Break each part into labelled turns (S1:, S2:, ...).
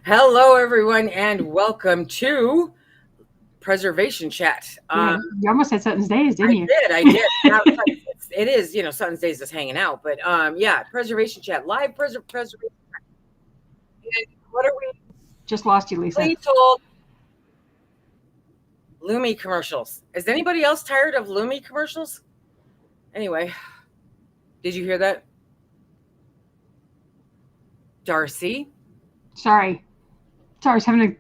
S1: Hello, everyone, and welcome to Preservation Chat.
S2: Yeah, you almost said SuttonsDaze, didn't you?
S1: I did. Now, it is, SuttonsDaze is hanging out, but yeah, Preservation Chat, live preservation. And what are we?
S2: Just lost you, Lisa.
S1: Told Lumi commercials. Is anybody else tired of Lumi commercials? Anyway, did you hear that? Darcy?
S2: Sorry, I was having to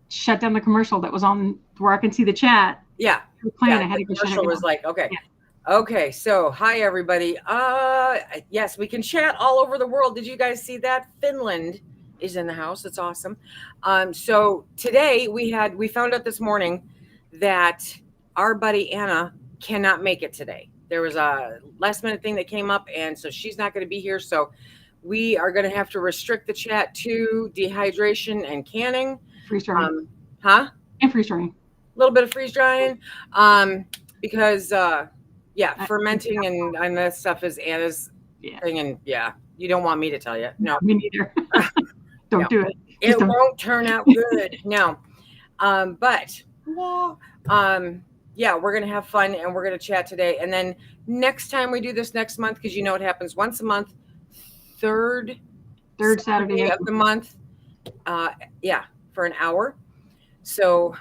S2: shut down the commercial that was on where I can see the chat.
S1: Yeah.
S2: I had to go shut it down.
S1: Was like, okay. Yeah. Okay, so hi everybody. Yes, we can chat all over the world. Did you guys see that? Finland is in the house. It's awesome. So today we found out this morning that our buddy Anna cannot make it today. There was a last minute thing that came up, and so she's not going to be here. So we are going to have to restrict the chat to dehydration and canning.
S2: Freeze drying.
S1: And
S2: freeze drying.
S1: A little bit of freeze drying. Because fermenting and that stuff is Anna's thing, and you don't want me to tell you. No,
S2: me neither. Don't do it.
S1: It won't turn out good. No, but we're gonna have fun and we're gonna chat today, and then next time we do this next month, because it happens once a month, third Saturday of the month. For an hour. So.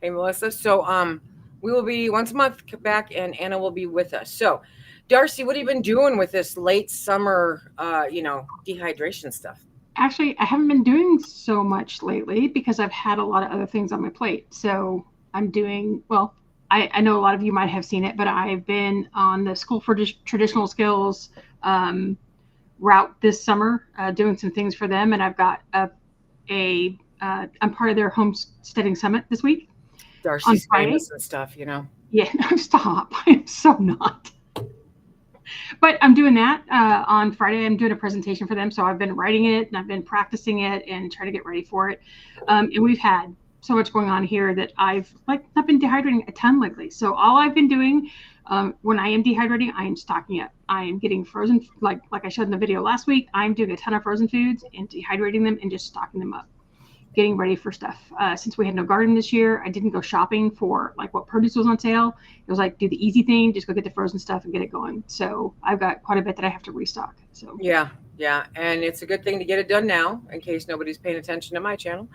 S1: Hey, Melissa. So we will be once a month back, and Anna will be with us. So, Darcy, what have you been doing with this late summer, dehydration stuff?
S2: Actually, I haven't been doing so much lately because I've had a lot of other things on my plate. So I'm doing, well, I know a lot of you might have seen it, but I've been on the School for Traditional Skills route this summer, doing some things for them. And I've got I'm part of their homesteading summit this week.
S1: Darcy's famous and stuff,
S2: Yeah, no, stop. I'm so not. But I'm doing that on Friday. I'm doing a presentation for them. So I've been writing it and I've been practicing it and trying to get ready for it. And we've had so much going on here that I've been dehydrating a ton lately. So all I've been doing when I am dehydrating, I am stocking up. I am getting frozen, like I showed in the video last week. I'm doing a ton of frozen foods and dehydrating them and just stocking them up. Getting ready for stuff. Since we had no garden this year, I didn't go shopping for what produce was on sale. It was do the easy thing, just go get the frozen stuff and get it going. So I've got quite a bit that I have to restock. So
S1: yeah, and it's a good thing to get it done now, in case nobody's paying attention to my channel.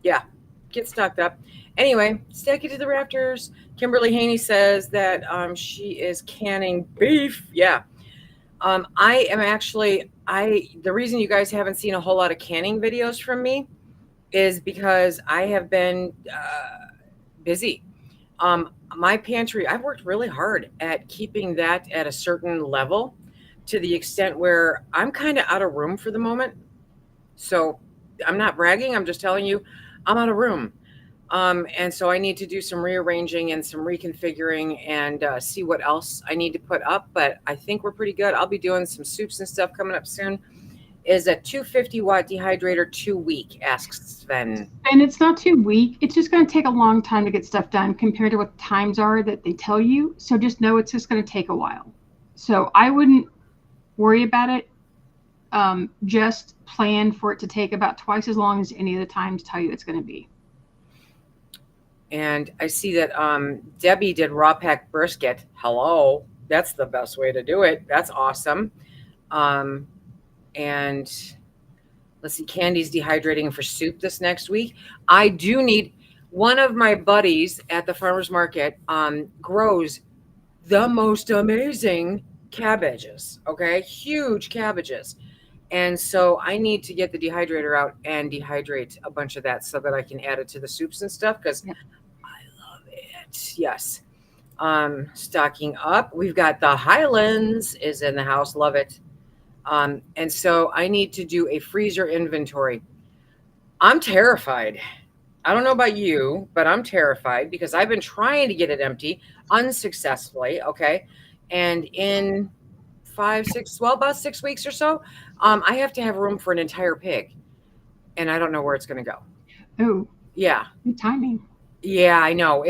S1: Get stocked up. Anyway, stack it to the rafters. Kimberly Haney says that she is canning beef. Yeah. I am actually, the reason you guys haven't seen a whole lot of canning videos from me is because I have been busy. My pantry, I've worked really hard at keeping that at a certain level, to the extent where I'm kind of out of room for the moment. So I'm not bragging. I'm just telling you I'm out of room. And so I need to do some rearranging and some reconfiguring and see what else I need to put up. But I think we're pretty good. I'll be doing some soups and stuff coming up soon. Is a 250 watt dehydrator too weak? Asks Sven.
S2: And it's not too weak. It's just going to take a long time to get stuff done compared to what the times are that they tell you. So just know it's just going to take a while. So I wouldn't worry about it. Just plan for it to take about twice as long as any of the times tell you it's going to be.
S1: And I see that Debbie did raw pack brisket. Hello. That's the best way to do it. That's awesome. And let's see, Candy's dehydrating for soup this next week. I do need, one of my buddies at the farmer's market grows the most amazing cabbages. Okay. Huge cabbages. And so I need to get the dehydrator out and dehydrate a bunch of that so that I can add it to the soups and stuff, because yes. Stocking up. We've got the Highlands is in the house. Love it. And so I need to do a freezer inventory. I'm terrified. I don't know about you, but I'm terrified because I've been trying to get it empty unsuccessfully. Okay. And in about 6 weeks or so, I have to have room for an entire pig, and I don't know where it's going to go.
S2: Oh,
S1: yeah.
S2: Good timing.
S1: Yeah, I know.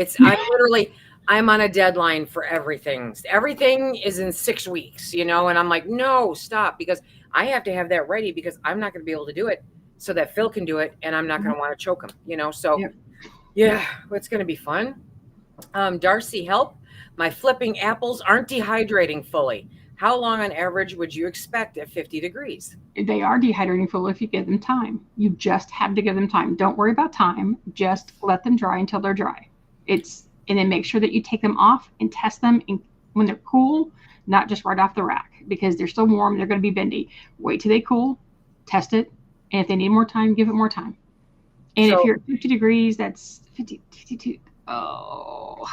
S1: I'm on a deadline for everything. Everything is in 6 weeks, and I'm like, no, stop, because I have to have that ready, because I'm not going to be able to do it so that Phil can do it, and I'm not going to want to choke him, you know? So
S2: Yep.
S1: yeah, it's going to be fun. Darcy, help. My flipping apples aren't dehydrating fully. How long on average would you expect at 50 degrees?
S2: They are dehydrating fully if you give them time. You just have to give them time. Don't worry about time. Just let them dry until they're dry. And then make sure that you take them off and test them when they're cool, not just right off the rack, because they're still warm. They're going to be bendy. Wait till they cool, test it, and if they need more time, give it more time. And if you're at 50 degrees, that's 52. Oh,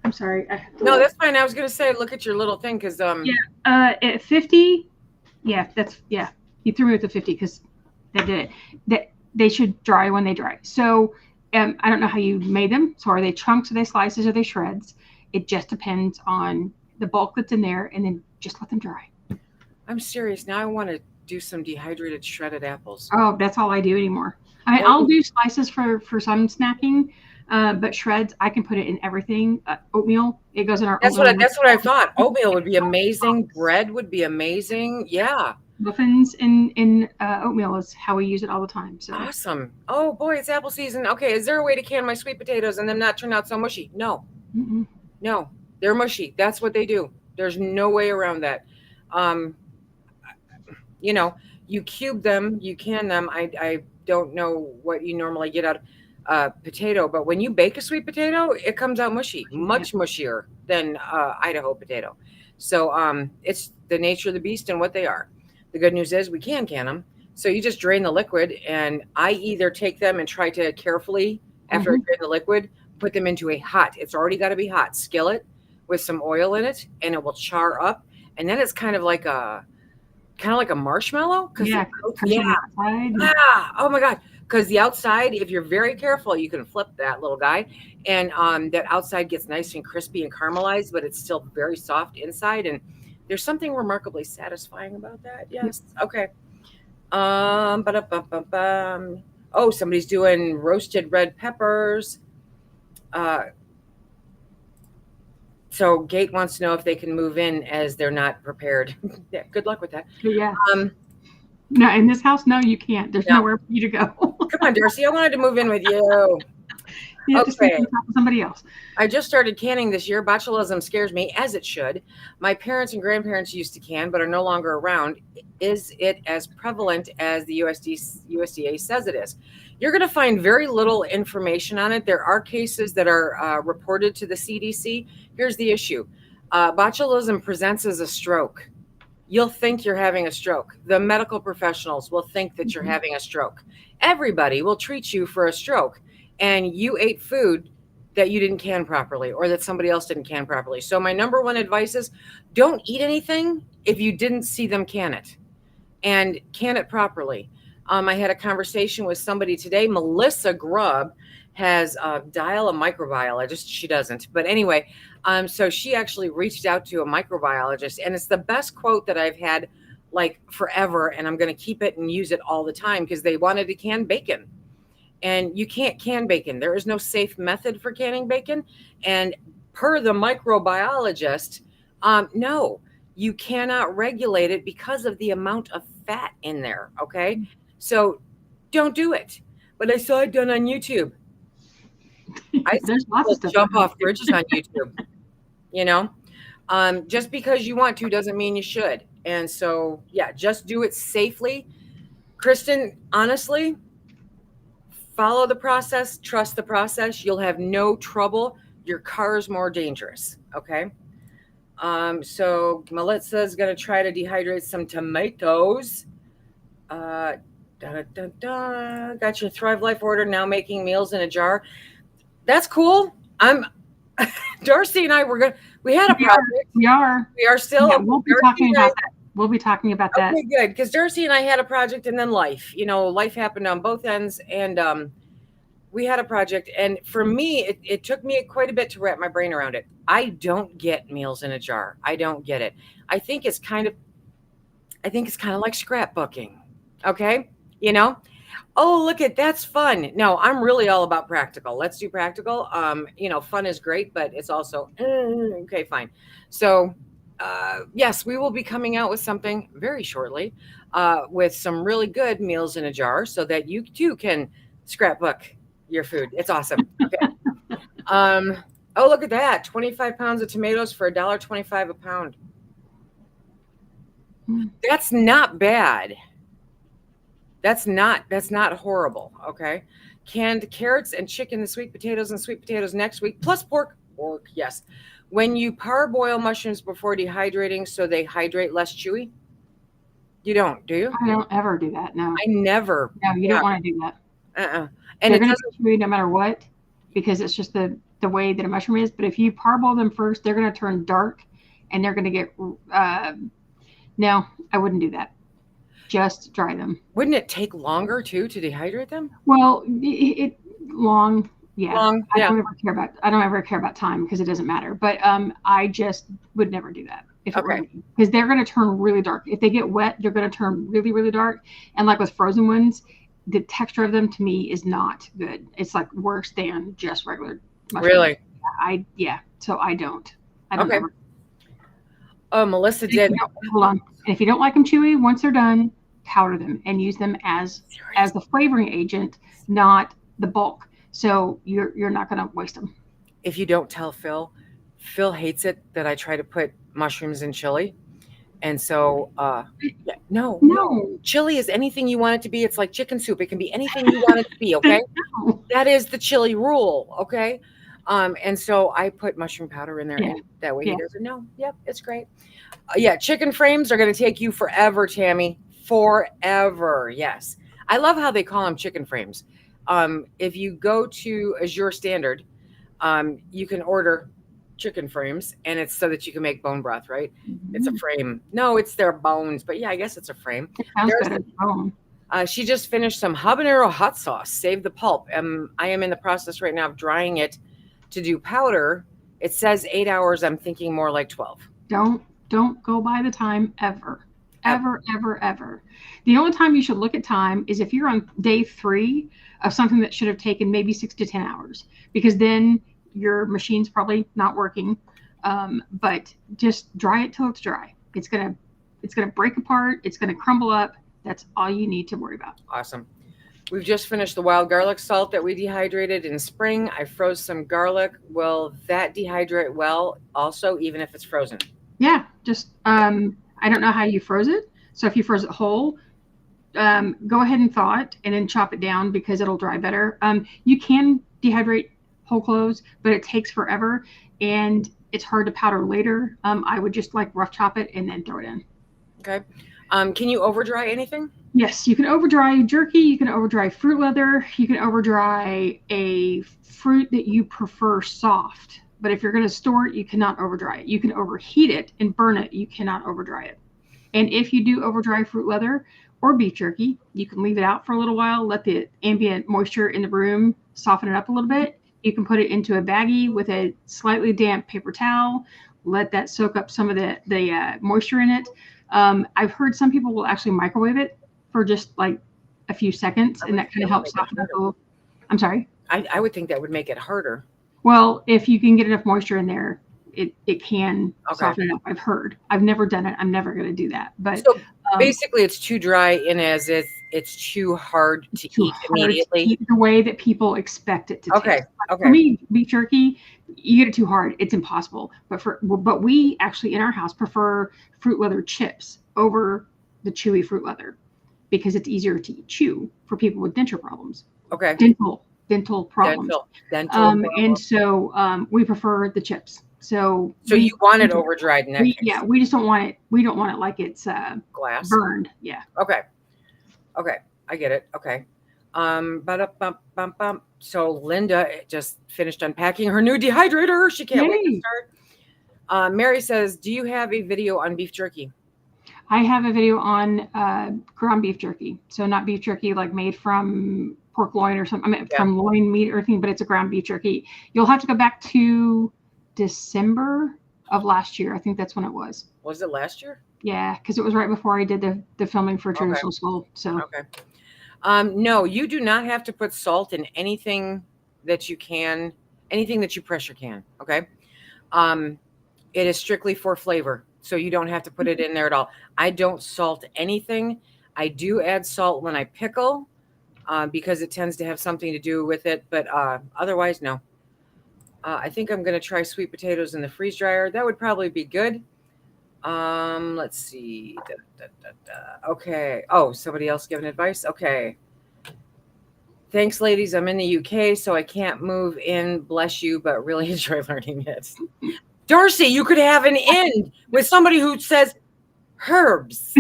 S2: I'm sorry.
S1: No, that's fine. I was going to say, look at your little thing, because
S2: at 50, you threw me with the 50 because they did it. That they should dry when they dry. So I don't know how you made them. So are they chunks, are they slices, are they shreds? It just depends on the bulk that's in there, and then just let them dry.
S1: I'm serious. Now I want to do some dehydrated shredded apples.
S2: Oh, that's all I do anymore. I mean, I'll do slices for some snacking, but shreds, I can put it in everything. Oatmeal, it goes in our oatmeal.
S1: That's what I thought. Oatmeal would be amazing. Bread would be amazing. Yeah.
S2: Muffins in oatmeal is how we use it all the time. So
S1: awesome. Oh boy, it's apple season. Okay, is there a way to can my sweet potatoes and them not turn out so mushy? No.
S2: Mm-mm.
S1: No, they're mushy. That's what they do. There's no way around that. You know, you cube them, you can them. I don't know what you normally get out of potato, but when you bake a sweet potato, it comes out mushy, much mushier than Idaho potato. So it's the nature of the beast and what they are. The good news is we can them. So you just drain the liquid, and I either take them and try to carefully, after I drain the liquid, put them into a hot, it's already got to be hot, skillet with some oil in it, and it will char up. And then it's kind of like a marshmallow.
S2: Yeah.
S1: Oh my God. Because the outside, if you're very careful, you can flip that little guy, and that outside gets nice and crispy and caramelized, but it's still very soft inside. And there's something remarkably satisfying about that. Yes. Okay. Oh, somebody's doing roasted red peppers. So Gate wants to know if they can move in as they're not prepared. Yeah, good luck with that.
S2: Yeah. No, in this house, no, you can't. There's nowhere for you to go.
S1: Come on, Darcy. I wanted to move in with you.
S2: You have to sleep on top of somebody else.
S1: I just started canning this year. Botulism scares me, as it should. My parents and grandparents used to can, but are no longer around. Is it as prevalent as the USDA says it is? You're going to find very little information on it. There are cases that are reported to the CDC. Here's the issue. Botulism presents as a stroke. You'll think you're having a stroke. The medical professionals will think that you're having a stroke. Everybody will treat you for a stroke, and you ate food that you didn't can properly or that somebody else didn't can properly. So my number one advice is don't eat anything if you didn't see them can it, and can it properly. I had a conversation with somebody today. Melissa Grubb has Dial a microbiologist. She doesn't. But anyway, so she actually reached out to a microbiologist, and it's the best quote that I've had like forever. And I'm going to keep it and use it all the time because they wanted to can bacon. And you can't can bacon. There is no safe method for canning bacon. And per the microbiologist, no, you cannot regulate it because of the amount of fat in there. Okay. So don't do it. But I saw it done on YouTube.
S2: There's lots of stuff.
S1: Jump off bridges on YouTube. You know, just because you want to doesn't mean you should. And so, yeah, just do it safely. Kristen, honestly, follow the process, trust the process. You'll have no trouble. Your car is more dangerous. Okay. So Melissa's going to try to dehydrate some tomatoes. Got your Thrive Life order, now making meals in a jar. That's cool. Darcy and I we had a project.
S2: We are
S1: still.
S2: Yeah, we'll be talking about that. We'll be talking about that.
S1: Okay, good. Because Darcy and I had a project, and then life happened on both ends, and we had a project. And for me, it took me quite a bit to wrap my brain around it. I don't get meals in a jar. I don't get it. I think it's kind of like scrapbooking. Okay. Oh, look that's fun. No, I'm really all about practical. Let's do practical. Fun is great, but it's also, okay, fine. So, yes, we will be coming out with something very shortly. with some really good meals in a jar so that you too can scrapbook your food. It's awesome. Okay. Oh, look at that. 25 pounds of tomatoes for $1.25 a pound. That's not bad. That's not horrible. Okay. Canned carrots and chicken, the sweet potatoes and sweet potatoes next week, plus pork. Pork, yes. When you parboil mushrooms before dehydrating so they hydrate less chewy. You don't, do you?
S2: I don't ever do that. No.
S1: I never.
S2: No, you don't want to do that.
S1: And
S2: they're
S1: it
S2: going to
S1: doesn't.
S2: be chewy no matter what, because it's just the way that a mushroom is. But if you parboil them first, they're going to turn dark, and they're going to get. No, I wouldn't do that. Just dry them.
S1: Wouldn't it take longer too to dehydrate them?
S2: Well, it long. Yeah,
S1: Long,
S2: I
S1: yeah.
S2: don't ever care about time because it doesn't matter. But I just would never do that if it were me, because they're going to turn really dark. If they get wet, they're going to turn really, really dark. And like with frozen ones, the texture of them to me is not good. It's like worse than just regular mushrooms.
S1: Really?
S2: So I don't ever.
S1: Oh, Melissa did.
S2: Hold on. And if you don't like them chewy, once they're done, powder them and use them as the flavoring agent, not the bulk. So you're not going to waste them.
S1: If you don't tell Phil hates it that I try to put mushrooms in chili. And so, no. Chili is anything you want it to be. It's like chicken soup. It can be anything you want it to be, okay? That is the chili rule, okay? And so I put mushroom powder in there, and that way he doesn't know. Yep, it's great. Chicken frames are going to take you forever, Tammy. Forever, yes. I love how they call them chicken frames. If you go to Azure Standard, you can order chicken frames, and it's so that you can make bone broth, right? Mm-hmm. It's a frame. No, it's their bones, but yeah, I guess it's a frame.
S2: It sounds better than bone.
S1: She just finished some habanero hot sauce. Save the pulp. I am in the process right now of drying it to do powder. It says 8 hours. I'm thinking more like 12.
S2: Don't go by the time ever. The only time you should look at time is if you're on day 3 of something that should have taken maybe 6 to 10 hours, because then your machine's probably not working. But just dry it till it's dry. It's gonna break apart. It's gonna crumble up. That's all you need to worry about.
S1: Awesome. We've just finished the wild garlic salt that we dehydrated in spring. I froze some garlic. Will that dehydrate well also, even if it's frozen?
S2: Yeah, just I don't know how you froze it. So if you froze it whole, go ahead and thaw it and then chop it down because it'll dry better. You can dehydrate whole cloves, but it takes forever and it's hard to powder later. I would just like rough chop it and then throw it in.
S1: Okay. Can you over dry anything?
S2: Yes, you can over dry jerky. You can over dry fruit leather. You can over dry a fruit that you prefer soft. But if you're going to store it, you cannot over dry it. You can overheat it and burn it. You cannot over dry it. And if you do over dry fruit leather or beef jerky, you can leave it out for a little while, let the ambient moisture in the room soften it up a little bit. You can put it into a baggie with a slightly damp paper towel, let that soak up some of the moisture in it. I've heard some people will actually microwave it for just like a few seconds, and that kind of helps soften it a little. I'm sorry?
S1: I would think that would make it harder.
S2: Well, if you can get enough moisture in there, it can soften it up. I've heard. I've never done it. I'm never going to do that. But
S1: so basically, it's too dry in as it's too hard to eat immediately.
S2: The way that people expect it to taste.
S1: Okay.
S2: For me, beef jerky, you get it too hard, it's impossible. But we actually in our house prefer fruit leather chips over the chewy fruit leather because it's easier to chew for people with denture problems.
S1: Okay.
S2: Dental problems.
S1: Dental
S2: and so we prefer the chips. So
S1: you want it over dried in that case.
S2: Yeah, we just don't want it. We don't want it like it's
S1: glass
S2: burned. Yeah.
S1: Okay, I get it. Okay. So Linda just finished unpacking her new dehydrator. She can't wait to start. Mary says, "Do you have a video on beef jerky?"
S2: I have a video on ground beef jerky. So not beef jerky like made from pork loin or something. I mean, from loin meat or anything, but it's a ground beef jerky. You'll have to go back to December of last year. I think that's when it was.
S1: Was it last year?
S2: Yeah, because it was right before I did the filming for Traditional School. So
S1: no, you do not have to put salt in anything that you pressure can. Okay. It is strictly for flavor. So you don't have to put it in there at all. I don't salt anything. I do add salt when I pickle because it tends to have something to do with it. But otherwise, no. I think I'm going to try sweet potatoes in the freeze dryer. That would probably be good. Let's see. Okay. Oh, somebody else giving advice? Okay. Thanks, ladies. I'm in the UK, so I can't move in. Bless you, but really enjoy learning it. Darcy, you could have an in with somebody who says herbs.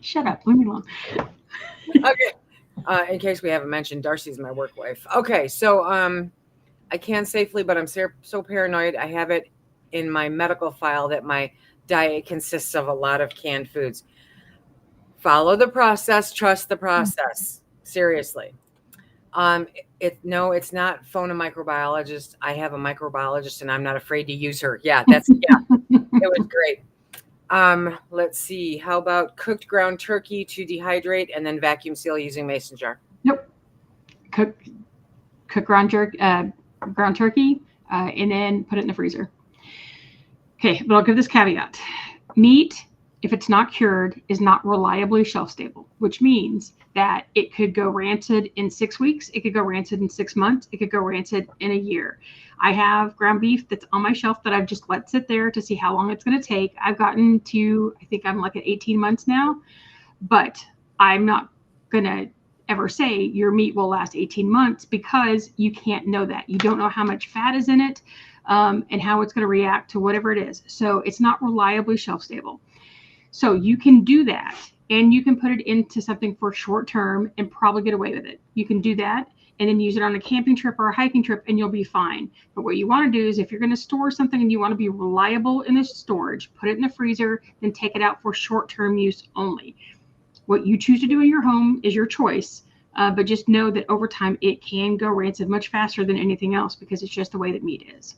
S2: Shut up. Leave me alone.
S1: Okay. In case we haven't mentioned, Darcy's my work wife. Okay, so I can safely, but I'm so paranoid. I have it in my medical file that my diet consists of a lot of canned foods. Follow the process. Trust the process. Seriously. No, it's not phone a microbiologist. I have a microbiologist and I'm not afraid to use her. Yeah, it was great. Let's see. How about cooked ground turkey to dehydrate and then vacuum seal using mason jar?
S2: Nope. Cook ground turkey, and then put it in the freezer. Okay, but I'll give this caveat. Meat, if it's not cured, is not reliably shelf stable, which means that it could go rancid in 6 weeks. It could go rancid in 6 months. It could go rancid in a year. I have ground beef that's on my shelf that I've just let sit there to see how long it's going to take. I've gotten to, I think I'm like at 18 months now, but I'm not going to ever say your meat will last 18 months because you can't know that. You don't know how much fat is in it and how it's going to react to whatever it is. So it's not reliably shelf stable. So you can do that. And you can put it into something for short term and probably get away with it. You can do that and then use it on a camping trip or a hiking trip and you'll be fine. But what you want to do is if you're going to store something and you want to be reliable in the storage, put it in the freezer, then take it out for short-term use only. What you choose to do in your home is your choice. But just know that over time it can go rancid much faster than anything else because it's just the way that meat is.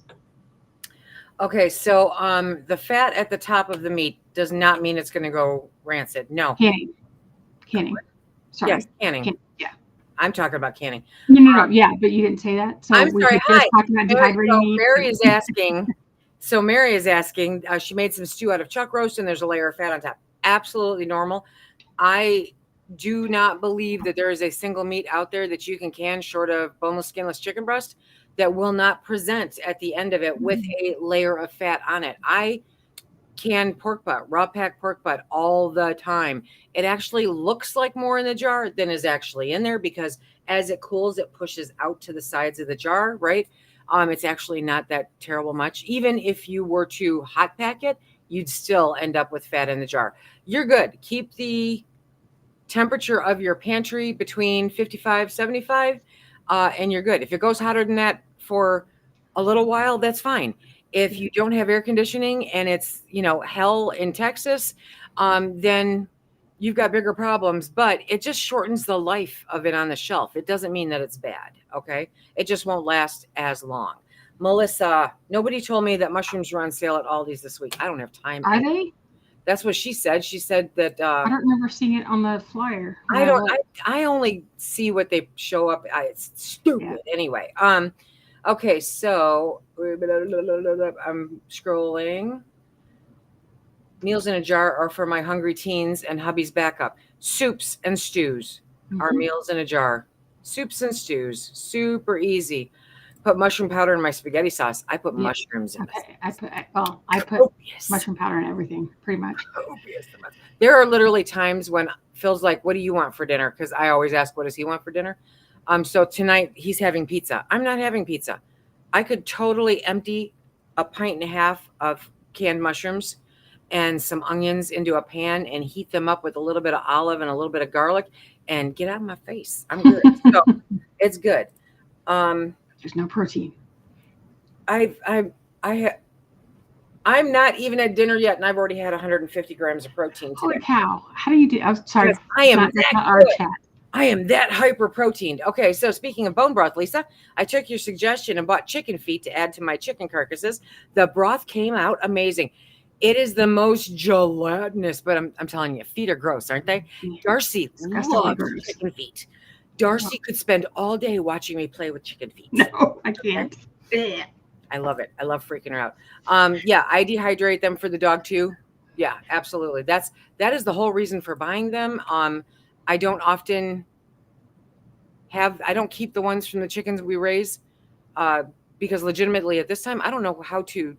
S1: Okay, so the fat at the top of the meat does not mean it's going to go rancid. No.
S2: Canning. Sorry.
S1: Yes, canning.
S2: Yeah.
S1: I'm talking about canning.
S2: No. Yeah, but you didn't say that. So
S1: I'm sorry.
S2: Hi. Talking about dehydrating meat.
S1: Mary is asking. So Mary is asking. She made some stew out of chuck roast, and there's a layer of fat on top. Absolutely normal. I do not believe that there is a single meat out there that you can short of boneless, skinless chicken breast that will not present at the end of it with a layer of fat on it. I can pork butt, raw pack pork butt all the time. It actually looks like more in the jar than is actually in there because as it cools, it pushes out to the sides of the jar, right? It's actually not that terrible much. Even if you were to hot pack it, you'd still end up with fat in the jar. You're good. Keep the temperature of your pantry between 55, 75, and you're good. If it goes hotter than that for a little while, that's fine. If you don't have air conditioning and it's, hell in Texas, then you've got bigger problems, but it just shortens the life of it on the shelf. It doesn't mean that it's bad. Okay. It just won't last as long. Melissa, nobody told me that mushrooms were on sale at Aldi's this week. I don't have time.
S2: Are they?
S1: That's what she said. She said that
S2: I don't remember seeing it on the flyer.
S1: I only see what they show up. It's stupid. Yeah. Anyway. Okay, so I'm scrolling. Meals in a jar are for my hungry teens and hubby's backup. Soups and stews are meals in a jar. Soups and stews, super easy. Put mushroom powder in my spaghetti sauce. I put mushrooms in it. I
S2: put mushroom powder in everything, pretty much.
S1: There are literally times when Phil's like, "What do you want for dinner?" Because I always ask, "What does he want for dinner?" So tonight he's having pizza. I'm not having pizza. I could totally empty a pint and a half of canned mushrooms and some onions into a pan and heat them up with a little bit of olive and a little bit of garlic and get out of my face. I'm good. So it's good.
S2: There's no protein.
S1: I'm not even at dinner yet, and I've already had 150 grams of protein today.
S2: Holy cow! How do you do? I'm sorry.
S1: I am I am that hyper proteined. Okay, so speaking of bone broth, Lisa, I took your suggestion and bought chicken feet to add to my chicken carcasses. The broth came out amazing. It is the most gelatinous, but I'm telling you, feet are gross, aren't they? Darcy loves chicken feet. Darcy could spend all day watching me play with chicken feet.
S2: No, I can't.
S1: I love it. I love freaking her out. Yeah, I dehydrate them for the dog too. Yeah, absolutely. That is the whole reason for buying them. I don't often I don't keep the ones from the chickens we raise, because legitimately at this time, I don't know how to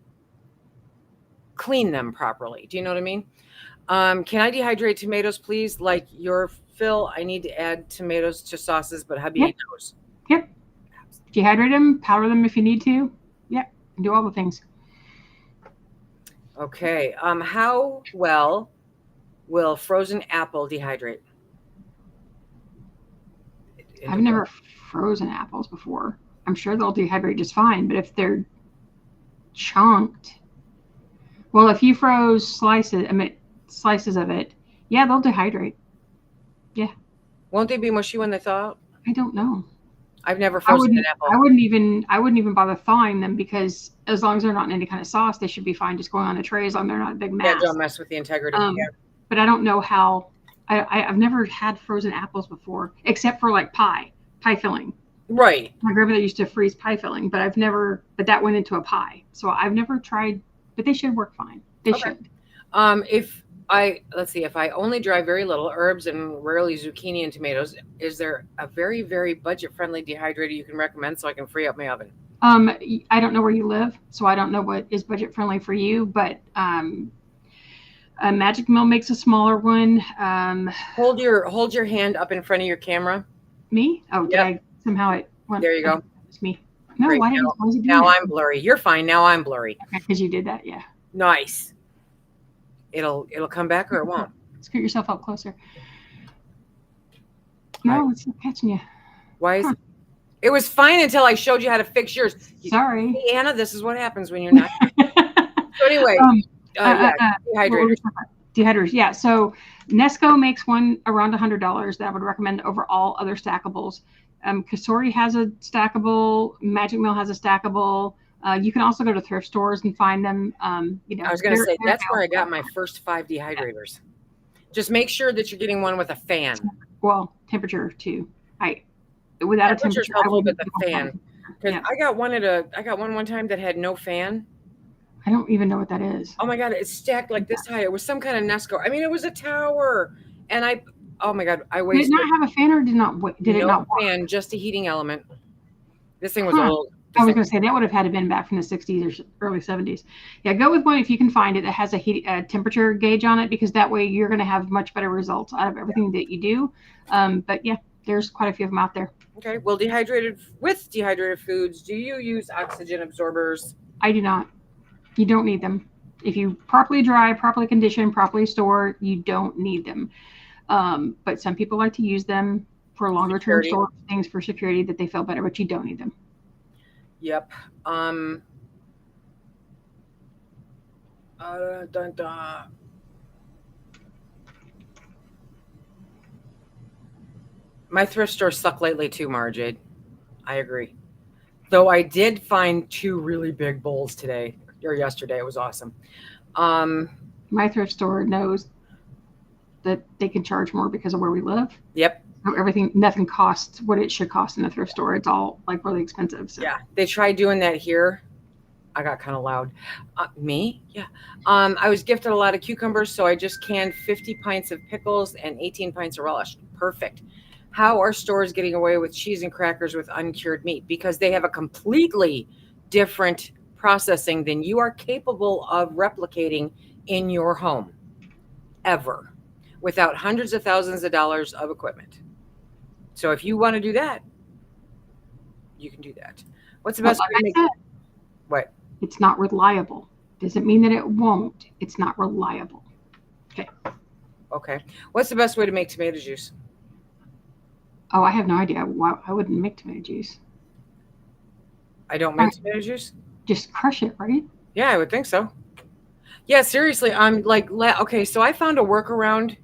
S1: clean them properly. Do you know what I mean? Can I dehydrate tomatoes, please? Like your Phil, I need to add tomatoes to sauces, but hubby
S2: Yep.
S1: knows.
S2: Yep. Dehydrate them, powder them if you need to. Yep. Do all the things.
S1: Okay. How well will frozen apple dehydrate?
S2: I've never frozen apples before. I'm sure they'll dehydrate just fine, but if they're chunked, well, if you froze slices of it, yeah, they'll dehydrate. Yeah.
S1: Won't they be mushy when they thaw out?
S2: I don't know.
S1: I've never frozen an apple.
S2: I wouldn't even bother thawing them, because as long as they're not in any kind of sauce, they should be fine just going on a tray as long as they're not a big mass.
S1: Yeah, don't mess with the integrity. Yeah.
S2: But I don't know how. I've never had frozen apples before, except for like pie filling.
S1: Right.
S2: My grandmother used to freeze pie filling, but but that went into a pie. So I've never tried, but they should work fine. They should.
S1: Let's see, if I only dry very little herbs and rarely zucchini and tomatoes, is there a very, very budget-friendly dehydrator you can recommend so I can free up my oven?
S2: I don't know where you live, so I don't know what is budget-friendly for you, but Magic Mill makes a smaller one.
S1: Hold your hand up in front of your camera.
S2: Me? Oh, yep. Somehow it went.
S1: There you go.
S2: It's me. No, why did you do
S1: now
S2: that?
S1: I'm blurry. You're fine. Now I'm blurry.
S2: Okay, because you did that, yeah.
S1: Nice. It'll come back or it won't.
S2: Scoot yourself up closer. No, it's not catching you.
S1: Why is it was fine until I showed you how to fix yours.
S2: Sorry.
S1: Hey, Anna, this is what happens when you're not. So anyway, dehydrator.
S2: Dehydrators, yeah. So Nesco makes one around $100 that I would recommend over all other stackables. Kasori has a stackable. Magic Mill has a stackable. You can also go to thrift stores and find them.
S1: I was going to say that's where I got my first 5 dehydrators. Just make sure that you're getting one with a fan.
S2: Well, temperature too. Without a temperature,
S1: helpful, but the fan. Because I got one time that had no fan.
S2: I don't even know what that is.
S1: Oh my God, it's stacked like this high. It was some kind of Nesco. I mean, it was a tower, and oh my God, I wasted.
S2: Did it not have a fan, or did it not?
S1: Fan, just a heating element. This thing was old.
S2: I was going to say that would have had to been back from the 60s or early 70s. Yeah, go with one if you can find it that has a temperature gauge on it, because that way you're going to have much better results out of everything that you do. But yeah, there's quite a few of them out there.
S1: Okay. Well, dehydrated foods, do you use oxygen absorbers?
S2: I do not. You don't need them. If you properly dry, properly condition, properly store, you don't need them. But some people like to use them for longer term storage things for security, that they feel better, but you don't need them.
S1: Yep. My thrift stores suck lately too, Marjade. I agree. Though I did find 2 really big bowls today or yesterday. It was awesome.
S2: My thrift store knows that they can charge more because of where we live.
S1: Yep.
S2: So nothing costs what it should cost in a thrift store. It's all like really expensive. So.
S1: Yeah, they tried doing that here. I got kind of loud. Me? Yeah. I was gifted a lot of cucumbers, so I just canned 50 pints of pickles and 18 pints of relish. Perfect. How are stores getting away with cheese and crackers with uncured meat? Because they have a completely different processing than you are capable of replicating in your home ever, without hundreds of thousands of dollars of equipment. So if you want to do that, you can do that. What's the best way to make it? What?
S2: It's not reliable. Doesn't mean that it won't. It's not reliable. Okay.
S1: Okay. What's the best way to make tomato juice?
S2: Oh, I have no idea. Why I wouldn't make tomato juice.
S1: I don't make tomato juice?
S2: Just crush it, right?
S1: Yeah, I would think so. Yeah, seriously. I'm like, okay, so I found a workaround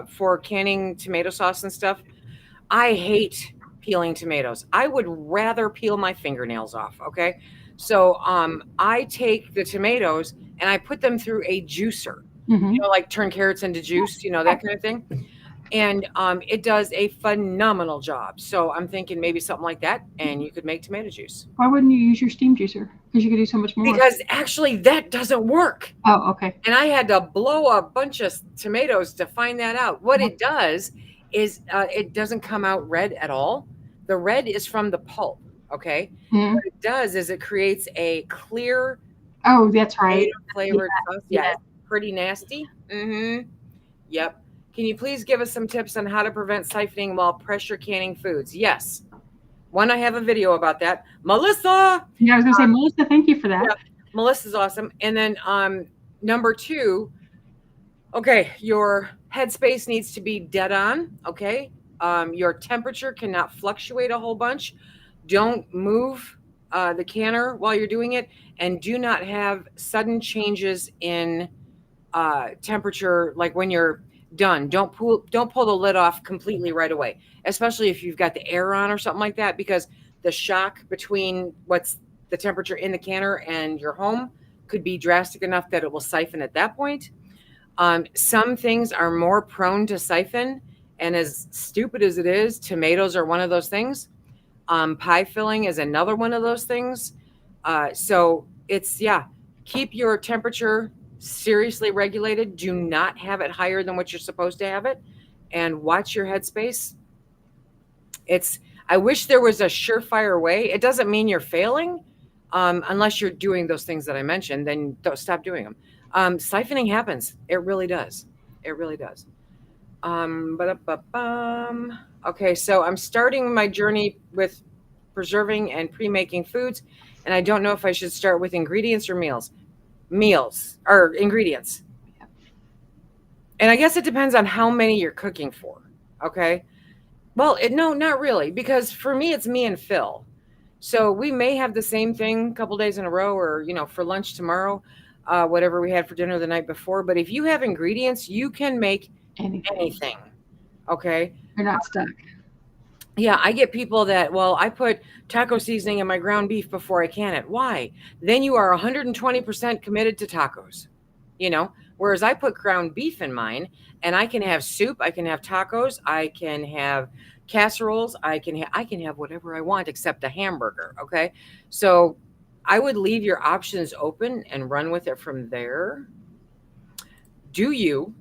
S1: for canning tomato sauce and stuff. I hate peeling tomatoes. I would rather peel my fingernails off. Okay. So I take the tomatoes and I put them through a juicer, like turn carrots into juice, that kind of thing. And it does a phenomenal job. So I'm thinking maybe something like that, and you could make tomato juice.
S2: Why wouldn't you use your steam juicer? Because you could do so much more.
S1: Because actually that doesn't work.
S2: Oh, okay.
S1: And I had to blow a bunch of tomatoes to find that out. What it does is it doesn't come out red at all. The red is from the pulp. Okay.
S2: Mm-hmm.
S1: What it does is it creates a clear,
S2: Oh, that's right.
S1: flavored sauce. Yeah,
S2: Yeah.
S1: it's pretty nasty. Mm-hmm. Yep. Can you please give us some tips on how to prevent siphoning while pressure canning foods? Yes. One, I have a video about that. Melissa.
S2: Yeah, I was gonna say, Melissa, thank you for that.
S1: Yeah, Melissa's awesome. And then number 2, okay, your headspace needs to be dead on. Okay. Your temperature cannot fluctuate a whole bunch. Don't move the canner while you're doing it, and do not have sudden changes in temperature. Like when you're done, don't pull the lid off completely right away, especially if you've got the air on or something like that, because the shock between what's the temperature in the canner and your home could be drastic enough that it will siphon at that point. Some things are more prone to siphon, and as stupid as it is, tomatoes are one of those things. Pie filling is another one of those things. So it's, keep your temperature seriously regulated. Do not have it higher than what you're supposed to have it, and watch your headspace. I wish there was a surefire way. It doesn't mean you're failing, unless you're doing those things that I mentioned. Then don't stop doing them. Siphoning happens. It really does. It really does. Okay, so I'm starting my journey with preserving and pre-making foods, and I don't know if I should start with ingredients or meals. Meals or ingredients. And I guess it depends on how many you're cooking for. Okay. Well, no, not really, because for me, it's me and Phil. So we may have the same thing a couple days in a row, or, for lunch tomorrow, whatever we had for dinner the night before. But if you have ingredients, you can make anything. Okay.
S2: You're not stuck.
S1: Yeah, I get people that, well, I put taco seasoning in my ground beef before I can it. Why? Then you are 120% committed to tacos, whereas I put ground beef in mine, and I can have soup, I can have tacos, I can have casseroles, I can have whatever I want except a hamburger. Okay. So I would leave your options open and run with it from there. Do you,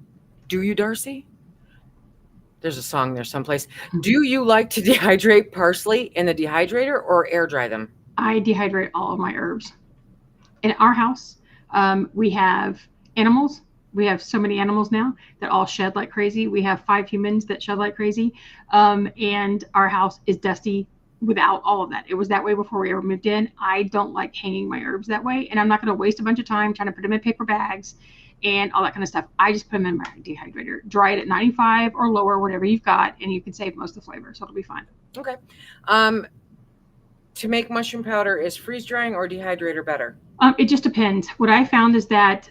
S1: Darcy? There's a song there someplace. Do you like to dehydrate parsley in the dehydrator or air dry them?
S2: I dehydrate all of my herbs. In our house, we have animals. We have so many animals now that all shed like crazy. We have 5 humans that shed like crazy. And our house is dusty without all of that. It was that way before we ever moved in. I don't like hanging my herbs that way. And I'm not going to waste a bunch of time trying to put them in paper bags and all that kind of stuff. I just put them in my dehydrator, dry it at 95 or lower, whatever you've got, and you can save most of the flavor, so it'll be fine.
S1: Okay. To make mushroom powder, is freeze drying or dehydrator better?
S2: It just depends. What I found is that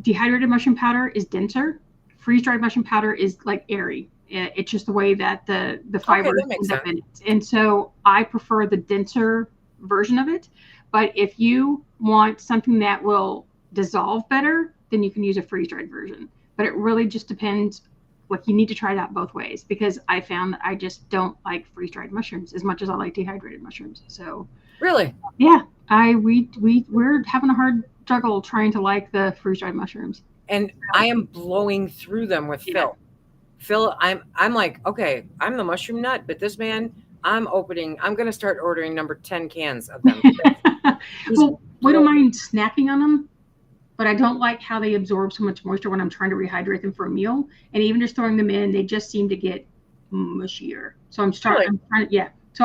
S2: dehydrated mushroom powder is denser. Freeze dried mushroom powder is like airy. It's just the way that the fiber ends up in it. And so I prefer the denser version of it. But if you want something that will dissolve better, then you can use a freeze-dried version. But it really just depends. Like, you need to try it out both ways, because I found that I just don't like freeze-dried mushrooms as much as I like dehydrated mushrooms. So
S1: really,
S2: yeah, we're having a hard struggle trying to like the freeze-dried mushrooms.
S1: And I am blowing through them with Phil. Phil, I'm like, okay, I'm the mushroom nut, but this man, I'm going to start ordering number 10 cans of them.
S2: Well, we don't mind snacking on them, but I don't like how they absorb so much moisture when I'm trying to rehydrate them for a meal. And even just throwing them in, they just seem to get mushier. So I'm trying to, So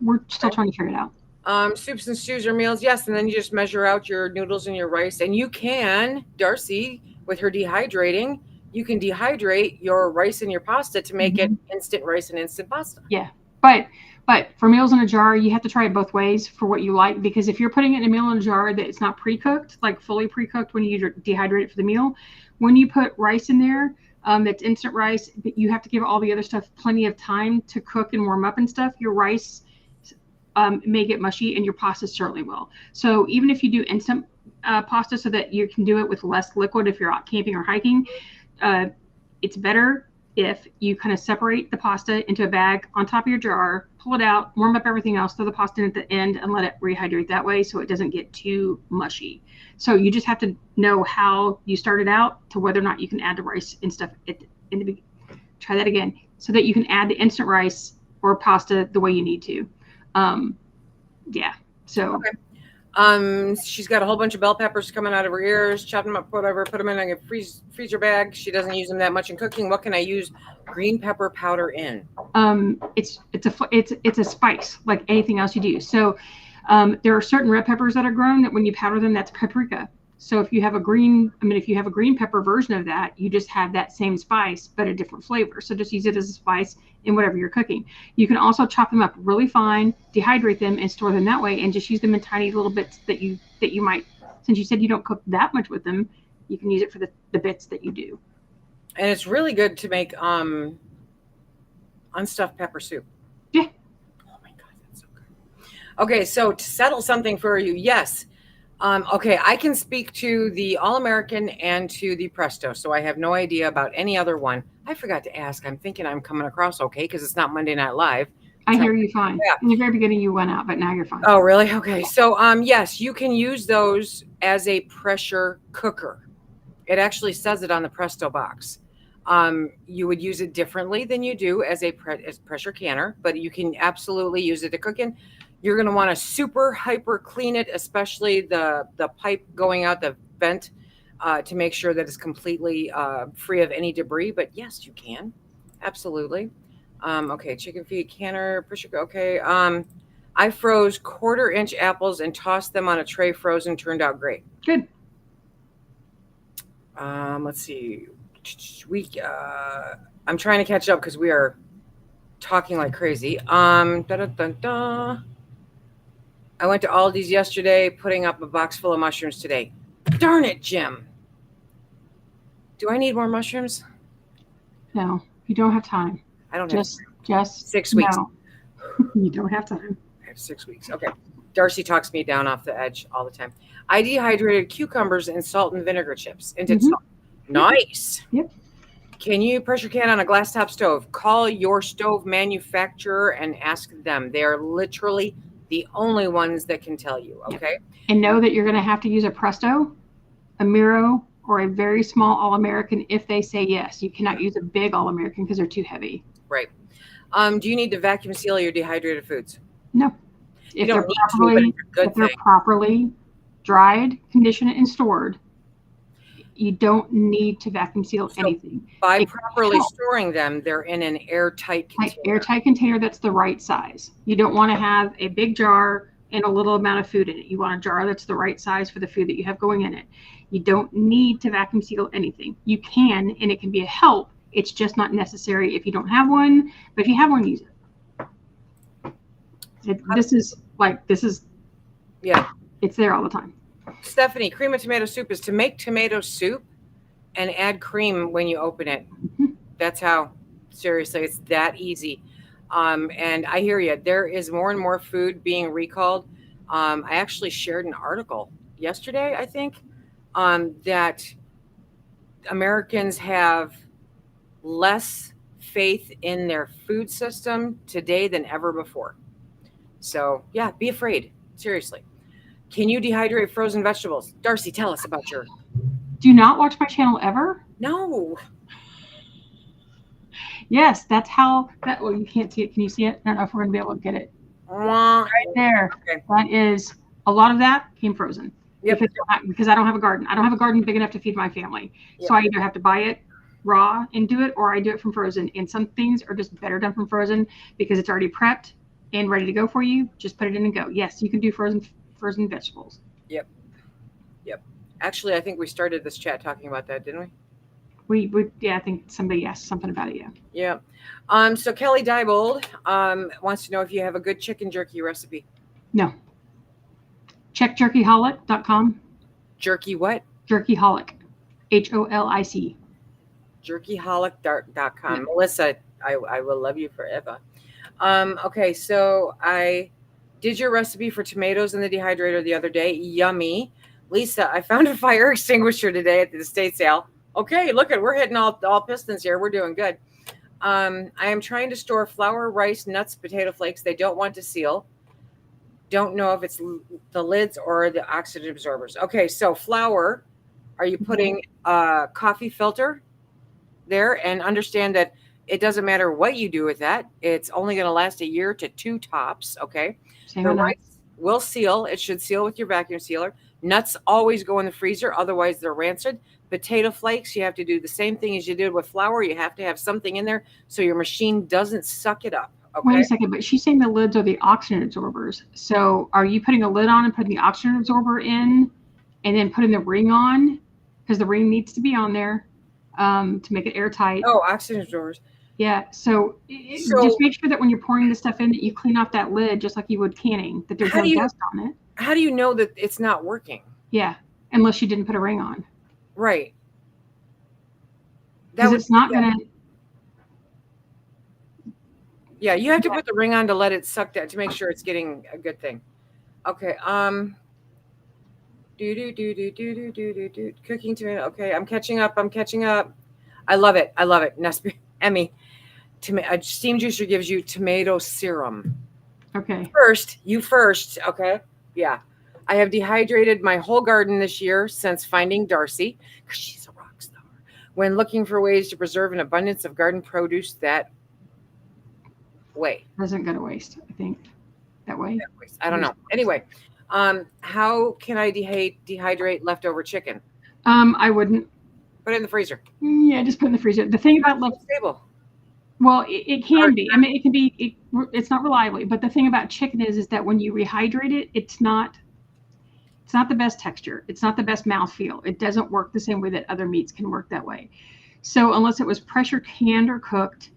S2: we're still trying to figure it out.
S1: Soups and stews or meals, yes. And then you just measure out your noodles and your rice. And you can, Darcy, with her dehydrating, you can dehydrate your rice and your pasta to make it instant rice and instant pasta.
S2: Yeah. But for meals in a jar, you have to try it both ways for what you like, because if you're putting it in a meal in a jar that it's not pre-cooked, like fully pre-cooked when you dehydrate it for the meal, when you put rice in there, that's instant rice, but you have to give all the other stuff plenty of time to cook and warm up and stuff. Your rice may get mushy, and your pasta certainly will. So even if you do instant pasta so that you can do it with less liquid if you're out camping or hiking, it's better if you kind of separate the pasta into a bag on top of your jar, pull it out, warm up everything else, throw the pasta in at the end, and let it rehydrate that way so it doesn't get too mushy. So you just have to know how you started out to whether or not you can add the rice and stuff in the beginning. Try that again, so that you can add the instant rice or pasta the way you need to. Yeah. So.
S1: Okay. She's got a whole bunch of bell peppers coming out of her ears. Chop them up, whatever. Put them in a freezer bag. She doesn't use them that much in cooking. What can I use green pepper powder in?
S2: It's a spice like anything else you do. So there are certain red peppers that are grown that when you powder them, that's paprika. So if you have a green pepper version of that, you just have that same spice but a different flavor. So just use it as a spice in whatever you're cooking. You can also chop them up really fine, dehydrate them, and store them that way, and just use them in tiny little bits that you might. Since you said you don't cook that much with them, you can use it for the bits that you do.
S1: And it's really good to make unstuffed pepper soup.
S2: Yeah.
S1: Oh my God, that's so good. Okay, so to settle something for you, yes. Okay, I can speak to the All-American and to the Presto, so I have no idea about any other one. I forgot to ask. I'm thinking I'm coming across okay because it's not Monday Night Live.
S2: I hear you fine.
S1: Yeah.
S2: In the very beginning, you went out, but now you're fine.
S1: Oh, really? Okay. So, yes, you can use those as a pressure cooker. It actually says it on the Presto box. You would use it differently than you do as a pressure canner, but you can absolutely use it to cook in. You're going to want to super hyper clean it, especially the pipe going out the vent, to make sure that it's completely free of any debris. But yes, you can. Absolutely. Okay, chicken feet, canner, pressure. Okay. I froze 1/4-inch apples and tossed them on a tray frozen. Turned out great.
S2: Good.
S1: Let's see. I'm trying to catch up because we are talking like crazy. I went to Aldi's yesterday, putting up a box full of mushrooms today. Darn it, Jim. Do I need more mushrooms?
S2: No, you don't have time.
S1: I don't
S2: just
S1: have 6 weeks.
S2: No. You don't have time.
S1: I have 6 weeks. Okay. Darcy talks me down off the edge all the time. I dehydrated cucumbers and salt and vinegar chips into salt. Nice.
S2: Yep.
S1: Can you pressure can on a glass top stove? Call your stove manufacturer and ask them. They are literally the only ones that can tell you. Okay.
S2: Yep. And know that you're going to have to use a Presto, a Miro, or a very small All-American if they say yes. You cannot use a big All-American because they're too heavy.
S1: Right. Do you need to vacuum seal your dehydrated foods?
S2: No. If they're properly dried, conditioned, and stored, you don't need to vacuum seal anything.
S1: By properly storing them, they're in an airtight container.
S2: Airtight container that's the right size. You don't want to have a big jar and a little amount of food in it. You want a jar that's the right size for the food that you have going in it. You don't need to vacuum seal anything. You can, and it can be a help. It's just not necessary if you don't have one. But if you have one, use it.
S1: Yeah.
S2: It's there all the time.
S1: Stephanie, cream of tomato soup is to make tomato soup and add cream when you open it. That's how, seriously, it's that easy. And I hear you. There is more and more food being recalled. I actually shared an article yesterday, I think, that Americans have less faith in their food system today than ever before. So, yeah, be afraid. Seriously. Can you dehydrate frozen vegetables? Darcy, tell us about your...
S2: Do you not watch my channel ever?
S1: No.
S2: Yes, that's how... Well, you can't see it. Can you see it? I don't know if we're going to be able to get it. Right there. Okay. That is... A lot of that came frozen. Yep. Because I don't have a garden. I don't have a garden big enough to feed my family. Yep. So I either have to buy it raw and do it, or I do it from frozen. And some things are just better done from frozen because it's already prepped and ready to go for you. Just put it in and go. Yes, you can do frozen vegetables. Yep.
S1: Actually, I think we started this chat talking about that, didn't
S2: we? Yeah, I think somebody asked something about it.
S1: Yeah. So Kelly Diebold wants to know if you have a good chicken jerky recipe.
S2: No. Check jerkyholic.com.
S1: Jerky what?
S2: Jerkyholic. HOLIC.
S1: Jerkyholic.com. Yeah. Melissa, I will love you forever. Okay, so I did your recipe for tomatoes in the dehydrator the other day. Yummy. Lisa, I found a fire extinguisher today at the estate sale. Okay, look at we're hitting all pistons here. We're doing good. I am trying to store flour, rice, nuts, potato flakes. They don't want to seal. Don't know if it's the lids or the oxygen absorbers. Okay, so flour. Are you putting a coffee filter there? And understand that it doesn't matter what you do with that. It's only going to last a year to 2 tops. Okay.
S2: Same
S1: The
S2: with nuts.
S1: rice will seal. It should seal with your vacuum sealer. Nuts always go in the freezer, otherwise they're rancid. Potato flakes, you have to do the same thing as you did with flour. You have to have something in there so your machine doesn't suck it up.
S2: Wait
S1: Okay.
S2: a second, but she's saying the lids are the oxygen absorbers. So are you putting a lid on and putting the oxygen absorber in and then putting the ring on? Because the ring needs to be on there to make it airtight.
S1: Oh, oxygen absorbers.
S2: Yeah. So,
S1: So
S2: just make sure that when you're pouring the stuff in that you clean off that lid just like you would canning, that there's
S1: How
S2: no
S1: do you-
S2: dust on it.
S1: how do you know that it's not working?
S2: Yeah. Unless you didn't put a ring on.
S1: Right.
S2: Because it's not going to.
S1: Yeah, you have to put the ring on to let it suck that to make sure it's getting a good thing. Okay. Cooking tomato. Okay, I'm catching up. I love it. Emmy. A steam juicer gives you tomato serum.
S2: Okay.
S1: You first. Okay. Yeah. I have dehydrated my whole garden this year since finding Darcy, because she's a rock star. When looking for ways to preserve an abundance of garden produce that way.
S2: Doesn't go to waste, I think. That way.
S1: I don't know. Anyway, how can I dehydrate leftover chicken?
S2: I wouldn't.
S1: Put it in the freezer.
S2: Yeah, just put it in the freezer. The thing about
S1: Stable.
S2: well, it can be. I mean, it can be. It's not reliably, but the thing about chicken is that when you rehydrate it, it's not the best texture. It's not the best mouthfeel. It doesn't work the same way that other meats can work that way. So unless it was pressure canned or cooked,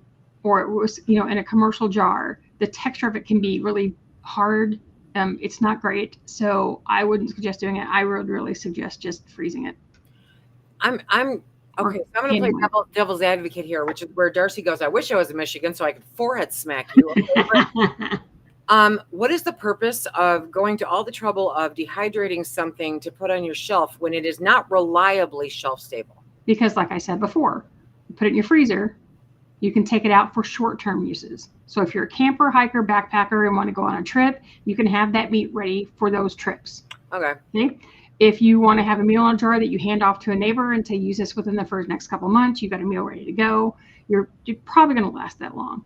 S2: or it was in a commercial jar, the texture of it can be really hard. It's not great. So I wouldn't suggest doing it. I would really suggest just freezing it.
S1: I'm okay. So I'm going to play devil's advocate here, which is where Darcy goes. I wish I was in Michigan so I could forehead smack you. Okay? What is the purpose of going to all the trouble of dehydrating something to put on your shelf when it is not reliably shelf stable?
S2: Because, like I said before, you put it in your freezer. You can take it out for short-term uses. So if you're a camper, hiker, backpacker, and want to go on a trip, you can have that meat ready for those trips.
S1: Okay.
S2: If you want to have a meal in a jar that you hand off to a neighbor and say use this within the next couple of months, you've got a meal ready to go. You're probably going to last that long.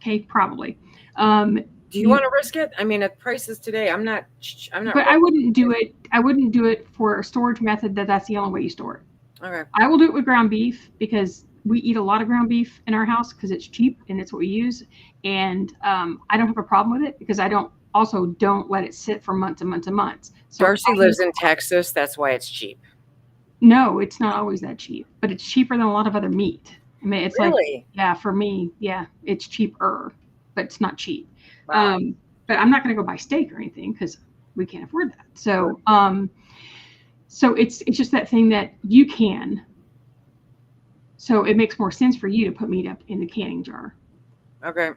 S2: Okay, probably.
S1: Do you want to risk it? I mean, at prices today, I'm not.
S2: But I wouldn't do it. I wouldn't do it for a storage method that's the only way you store it.
S1: Okay.
S2: I will do it with ground beef because we eat a lot of ground beef in our house because it's cheap and it's what we use. And I don't have a problem with it because I don't let it sit for months and months and months. So
S1: Darcy lives in Texas. That's why it's cheap.
S2: No, it's not always that cheap, but it's cheaper than a lot of other meat. I mean, it's
S1: really?
S2: For me, it's cheaper, but it's not cheap.
S1: Wow.
S2: But I'm not going to go buy steak or anything because we can't afford that. So, so it's just that thing that you can. So it makes more sense for you to put meat up in the canning jar.
S1: Okay.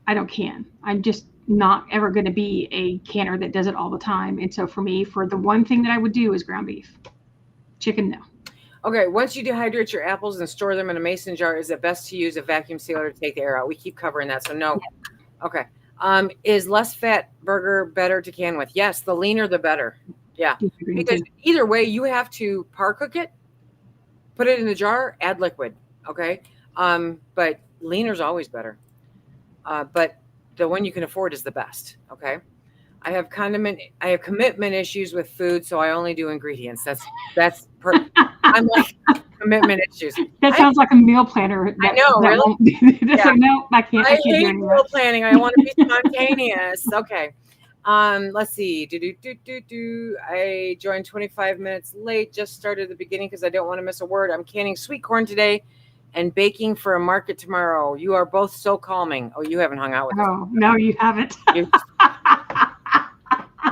S2: I don't can. I'm just not ever going to be a canner that does it all the time. And so for me, for the one thing that I would do is ground beef. Chicken, no.
S1: Okay. Once you dehydrate your apples and store them in a mason jar, is it best to use a vacuum sealer to take the air out? We keep covering that. So no. Yeah. Okay. Is less fat burger better to can with? Yes. The leaner, the better. Yeah. Because either way, you have to par cook it, put it in the jar, add liquid. Okay. But leaner's always better. But the one you can afford is the best. Okay. I have commitment issues with food, so I only do ingredients. I'm like commitment issues.
S2: That sounds like a meal planner.
S1: I know, really?
S2: Yeah. Like, no, I can't.
S1: I hate meal planning. I want to be spontaneous. Okay. Let's see. I joined 25 minutes late. Just started at the beginning because I don't want to miss a word. I'm canning sweet corn today and baking for a market tomorrow. You are both so calming. Oh, you haven't hung out with us.
S2: Oh, no, you haven't.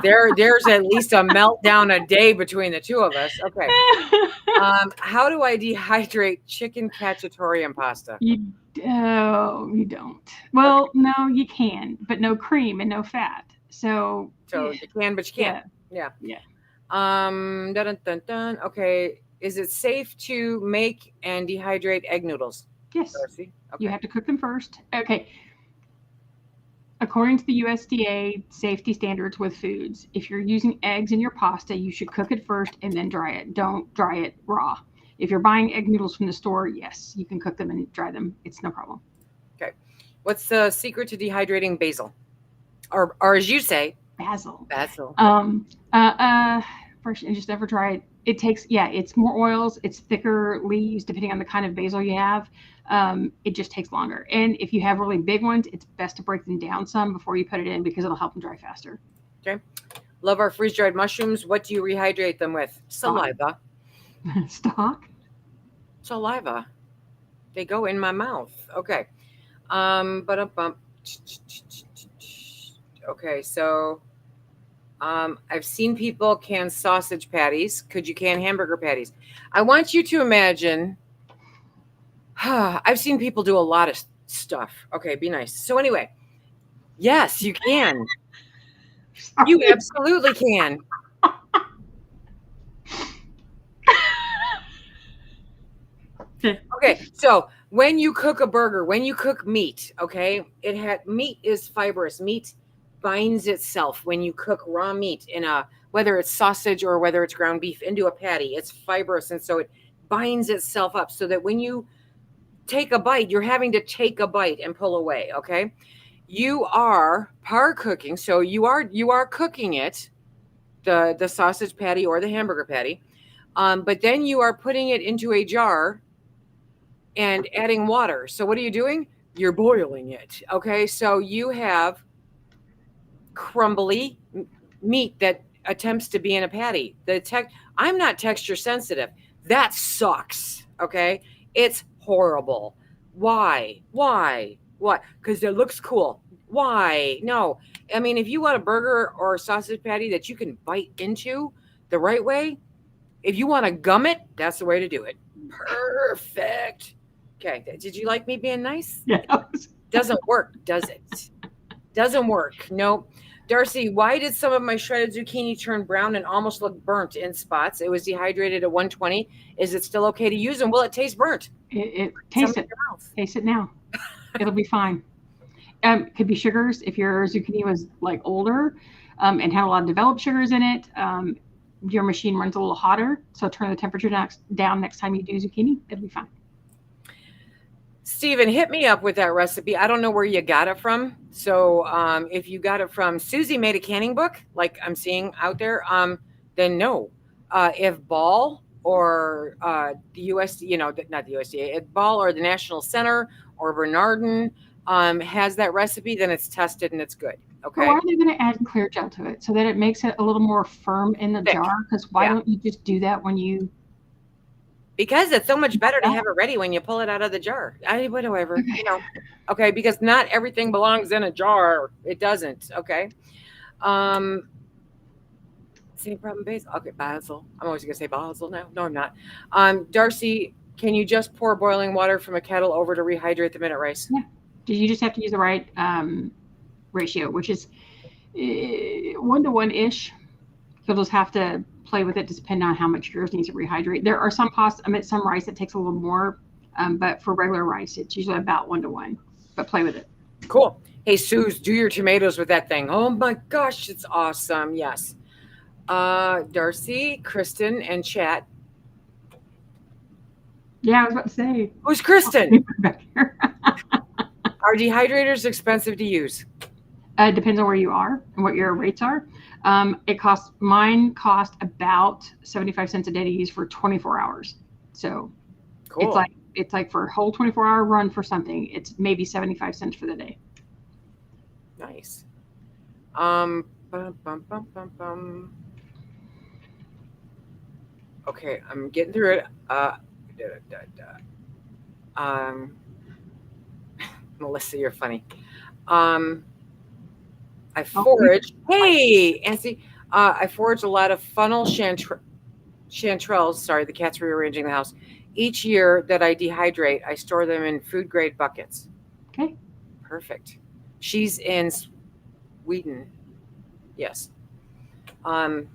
S1: There's at least a meltdown a day between the two of us. Okay. How do I dehydrate chicken cacciatore pasta?
S2: You don't. Well, no, you can, but no cream and no fat. So
S1: you can, but you can't. Yeah. Dun, dun, dun, dun. Okay. Is it safe to make and dehydrate egg noodles?
S2: Yes.
S1: Darcy?
S2: You
S1: Okay.
S2: have to cook them first. Okay. According to the USDA safety standards with foods, if you're using eggs in your pasta, you should cook it first and then dry it. Don't dry it raw. If you're buying egg noodles from the store, yes, you can cook them and dry them. It's no problem.
S1: Okay. What's the secret to dehydrating basil? Or as you say,
S2: Basil.
S1: basil.
S2: First, and just never try it. It takes, it's more oils, it's thicker leaves, depending on the kind of basil you have. It just takes longer. And if you have really big ones, it's best to break them down some before you put it in because it'll help them dry faster.
S1: Okay. Love our freeze-dried mushrooms. What do you rehydrate them with? Saliva.
S2: Stock?
S1: Saliva. They go in my mouth. Okay. Okay, so I've seen people can sausage patties. Could you can hamburger patties? I want you to imagine. I've seen people do a lot of stuff. Okay, be nice. So anyway, yes, you can. You absolutely can. Okay, so when you cook a burger, when you cook meat, okay, meat is fibrous. Meat binds itself when you cook raw meat in whether it's sausage or whether it's ground beef into a patty. It's fibrous, and so it binds itself up so that when you take a bite, you're having to take a bite and pull away. Okay, you are par cooking, so you are cooking it, the sausage patty or the hamburger patty, but then you are putting it into a jar and adding water. So what are you doing? You're boiling it. Okay, so you have crumbly meat that attempts to be in a patty. I'm not texture sensitive. That sucks. Okay, it's horrible. Why? What? Because it looks cool. Why? No. I mean, if you want a burger or a sausage patty that you can bite into the right way, if you want to gum it, that's the way to do it. Perfect. Okay. Did you like me being nice?
S2: Yeah.
S1: Doesn't work, does it? Doesn't work. No. Darcy, why did some of my shredded zucchini turn brown and almost look burnt in spots? It was dehydrated at 120. Is it still okay to use them? Will it taste burnt?
S2: It taste it. Taste it now. It'll be fine. Could be sugars if your zucchini was like older and had a lot of developed sugars in it. Your machine runs a little hotter, so turn the temperature down next time you do zucchini. It'll be fine.
S1: Steven, hit me up with that recipe. I don't know where you got it from. So if you got it from Susie made a canning book, like I'm seeing out there, then no. If Ball or the USDA, not the USDA, if Ball or the National Center or Bernardin has that recipe, then it's tested and it's good. Okay.
S2: But why are they going to add clear gel to it so that it makes it a little more firm in the jar? Because why don't you just do that when you...
S1: Because it's so much better to have it ready when you pull it out of the jar. Whatever, Okay, because not everything belongs in a jar. It doesn't. Okay. Same problem, basil. Okay, basil. I'm always gonna say basil now. No, I'm not. Darcy, can you just pour boiling water from a kettle over to rehydrate the minute rice?
S2: Yeah. You just have to use the right ratio, which is 1-to-1-ish. You'll just have to play with it to depend on how much yours needs to rehydrate. There are some some rice that takes a little more, but for regular rice, it's usually about 1-to-1. But play with it.
S1: Cool. Hey, Suze, do your tomatoes with that thing. Oh my gosh, it's awesome. Yes. Darcy, Kristen, and Chat.
S2: Yeah, I was about to say.
S1: Who's Kristen? Are dehydrators expensive to use?
S2: Depends on where you are and what your rates are. Mine cost about 75 cents a day to use for 24 hours. So cool. It's like for a whole 24-hour run for something, it's maybe 75 cents for the day.
S1: Nice. Okay, I'm getting through it. Melissa, you're funny. I forage. Hey, Nancy. I forage a lot of funnel chanterelles. Sorry, the cat's rearranging the house. Each year that I dehydrate, I store them in food grade buckets.
S2: Okay.
S1: Perfect. She's in Sweden. Yes. I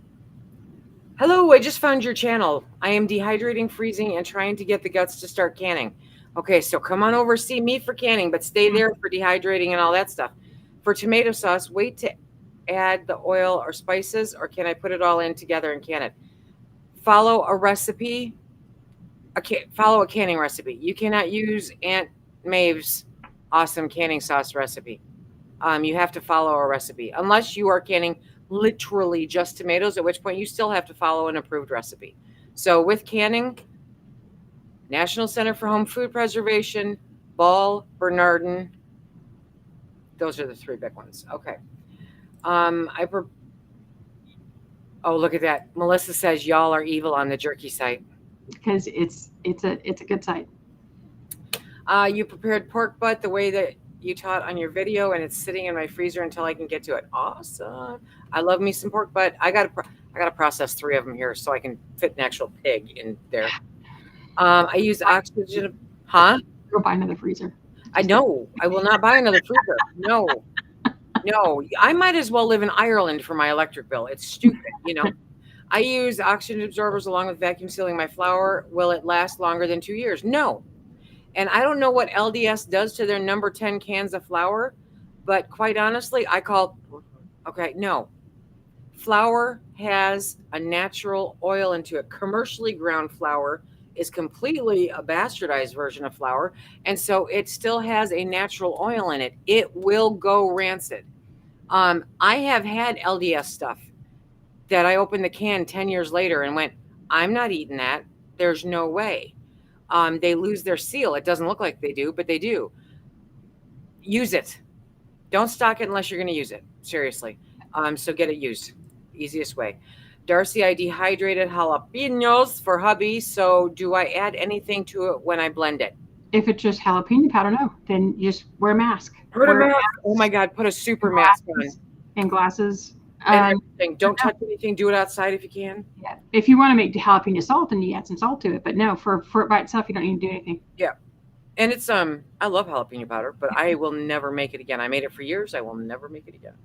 S1: Hello, I just found your channel. I am dehydrating, freezing, and trying to get the guts to start canning. Okay, so come on over, see me for canning, but stay there for dehydrating and all that stuff. For tomato sauce, wait to add the oil or spices, or can I put it all in together and can it? Follow a recipe, follow a canning recipe. You cannot use Aunt Maeve's awesome canning sauce recipe. You have to follow a recipe, unless you are canning literally just tomatoes, at which point you still have to follow an approved recipe. So with canning, National Center for Home Food Preservation, Ball, Bernardin, those are the three big ones. Okay. Oh, look at that. Melissa says y'all are evil on the jerky site.
S2: Because it's a good site.
S1: You prepared pork butt the way that you taught on your video, and it's sitting in my freezer until I can get to it. Awesome. I love me some pork butt. I gotta process 3 of them here so I can fit an actual pig in there. I use oxygen. Huh?
S2: Go buy another freezer.
S1: I know. I will not buy another freezer. No. I might as well live in Ireland for my electric bill. It's stupid, you know. I use oxygen absorbers along with vacuum sealing my flour. Will it last longer than 2 years? No. And I don't know what LDS does to their number 10 cans of flour, but quite honestly, no. Flour has a natural oil into it. Commercially ground flour is completely a bastardized version of flour, and so it still has a natural oil in it. It will go rancid. I have had LDS stuff that I opened the can 10 years later and went, I'm not eating that. There's no way. They lose their seal. It doesn't look like they do, but they do. Use it. Don't stock it unless you're going to use it. Seriously. So get it used. Easiest way. Darcy, I dehydrated jalapenos for hubby. So do I add anything to it when I blend it?
S2: If it's just jalapeno powder, no. Then you just wear a mask.
S1: Put a mask. Oh my God. Put a super mask on.
S2: And glasses.
S1: And everything. Don't touch anything. Do it outside if you can.
S2: Yeah. If you want to make jalapeno salt, then you add some salt to it. But no, for it by itself, you don't need to do anything.
S1: Yeah. And it's I love jalapeno powder, but I will never make it again. I made it for years. I will never make it again.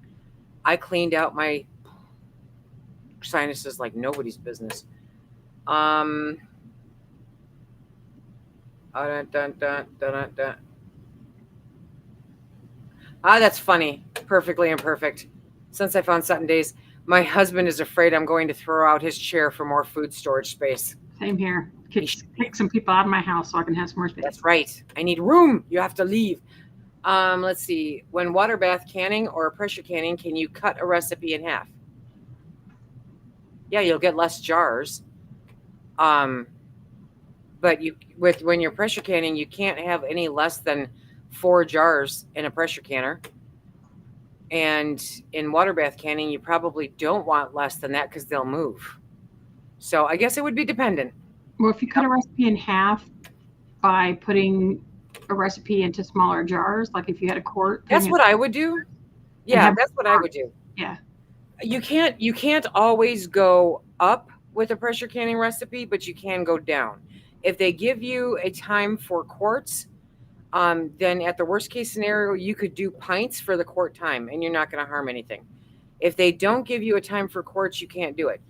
S1: I cleaned out my sinuses like nobody's business. That's funny. Perfectly imperfect. Since I found SuttonsDaze, my husband is afraid I'm going to throw out his chair for more food storage space.
S2: Same here. Kick some people out of my house so I can have some more space.
S1: That's right. I need room. You have to leave. Let's see. When water bath canning or pressure canning, can you cut a recipe in half? Yeah, you'll get less jars. But when you're pressure canning, you can't have any less than 4 jars in a pressure canner. And in water bath canning, you probably don't want less than that because they'll move. So I guess it would be dependent.
S2: Well, if you cut a recipe in half by putting a recipe into smaller jars, like if you had a quart.
S1: That's what I would do. Yeah, that's what I would do.
S2: Yeah.
S1: You can't always go up with a pressure canning recipe, but you can go down. If they give you a time for quarts, then at the worst case scenario, you could do pints for the quart time and you're not going to harm anything. If they don't give you a time for quarts, you can't do it.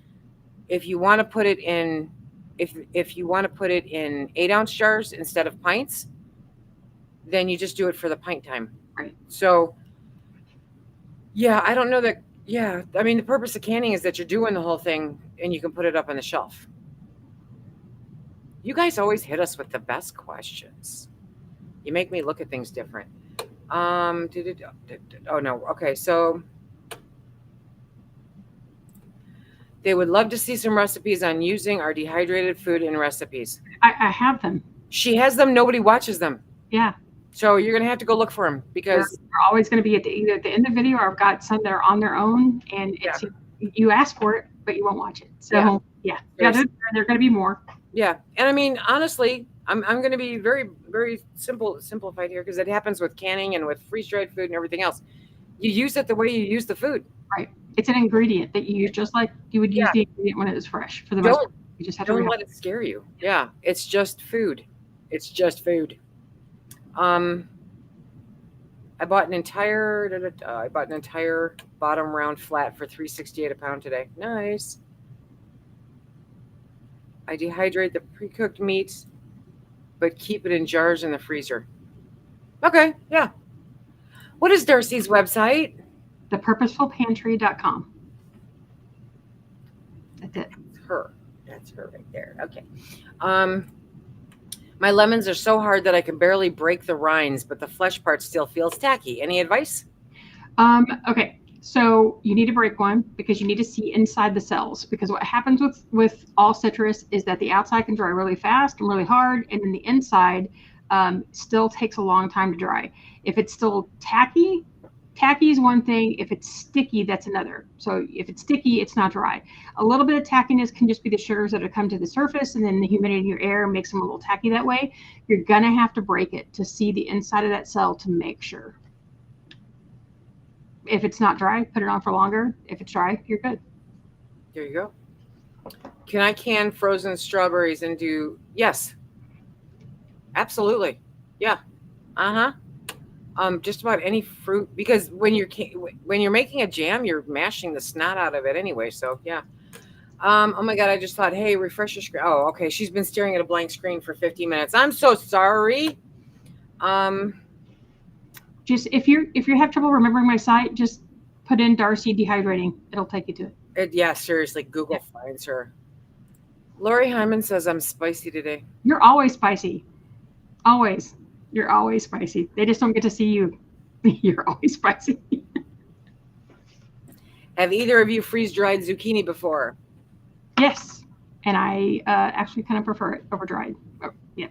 S1: If you want to put it in, if you want to put it in 8-ounce jars instead of pints, then you just do it for the pint time.
S2: Right.
S1: So yeah, I don't know that. Yeah. I mean, the purpose of canning is that you're doing the whole thing and you can put it up on the shelf. You guys always hit us with the best questions. You make me look at things different. Oh no. Okay. So they would love to see some recipes on using our dehydrated food in recipes.
S2: I have them.
S1: She has them. Nobody watches them.
S2: Yeah.
S1: So you're going to have to go look for them because
S2: they're always going to be either at the end of the video or I've got some that are on their own and it's, you ask for it, but you won't watch it. So yeah, they're going to be more.
S1: Yeah. And I mean, honestly, I'm going to be very, very simplified here because it happens with canning and with freeze-dried food and everything else. You use it the way you use the food.
S2: Right. It's an ingredient that you use just like you would use the ingredient when it was fresh. For the most part, you just have to
S1: let it scare you. Yeah. It's just food. It's just food. I bought an entire bottom round flat for $3.68 a pound today. Nice. I dehydrate the pre-cooked meats, but keep it in jars in the freezer. Okay, yeah. What is Darcy's website?
S2: thepurposefulpantry.com. That's it.
S1: Her. That's her right there. Okay. Um, my lemons are so hard that I can barely break the rinds, but the flesh part still feels tacky. Any advice?
S2: Okay, so you need to break one because you need to see inside the cells. Because what happens with all citrus is that the outside can dry really fast and really hard, and then the inside still takes a long time to dry. If it's still tacky is one thing. If it's sticky, that's another. So if it's sticky, it's not dry. A little bit of tackiness can just be the sugars that have come to the surface, and then the humidity in your air makes them a little tacky that way. You're gonna have to break it to see the inside of that cell to make sure. If it's not dry, put it on for longer. If it's dry, you're good.
S1: There you go. Can I can frozen strawberries and do? Yes. Absolutely. Yeah. Uh-huh. Just about any fruit, because when you're making a jam, you're mashing the snot out of it anyway. So yeah. Oh my God, I just thought, hey, refresh your screen. Oh, okay. She's been staring at a blank screen for 15 minutes. I'm so sorry.
S2: Just if you have trouble remembering my site, just put in Darcy Dehydrating. It'll take you to it.
S1: Yeah, seriously, Google finds her. Lori Hyman says I'm spicy today.
S2: You're always spicy. Always. You're always spicy. They just don't get to see you. You're always spicy.
S1: Have either of you freeze-dried zucchini before?
S2: Yes. And I actually kind of prefer it over dried. Oh, yeah.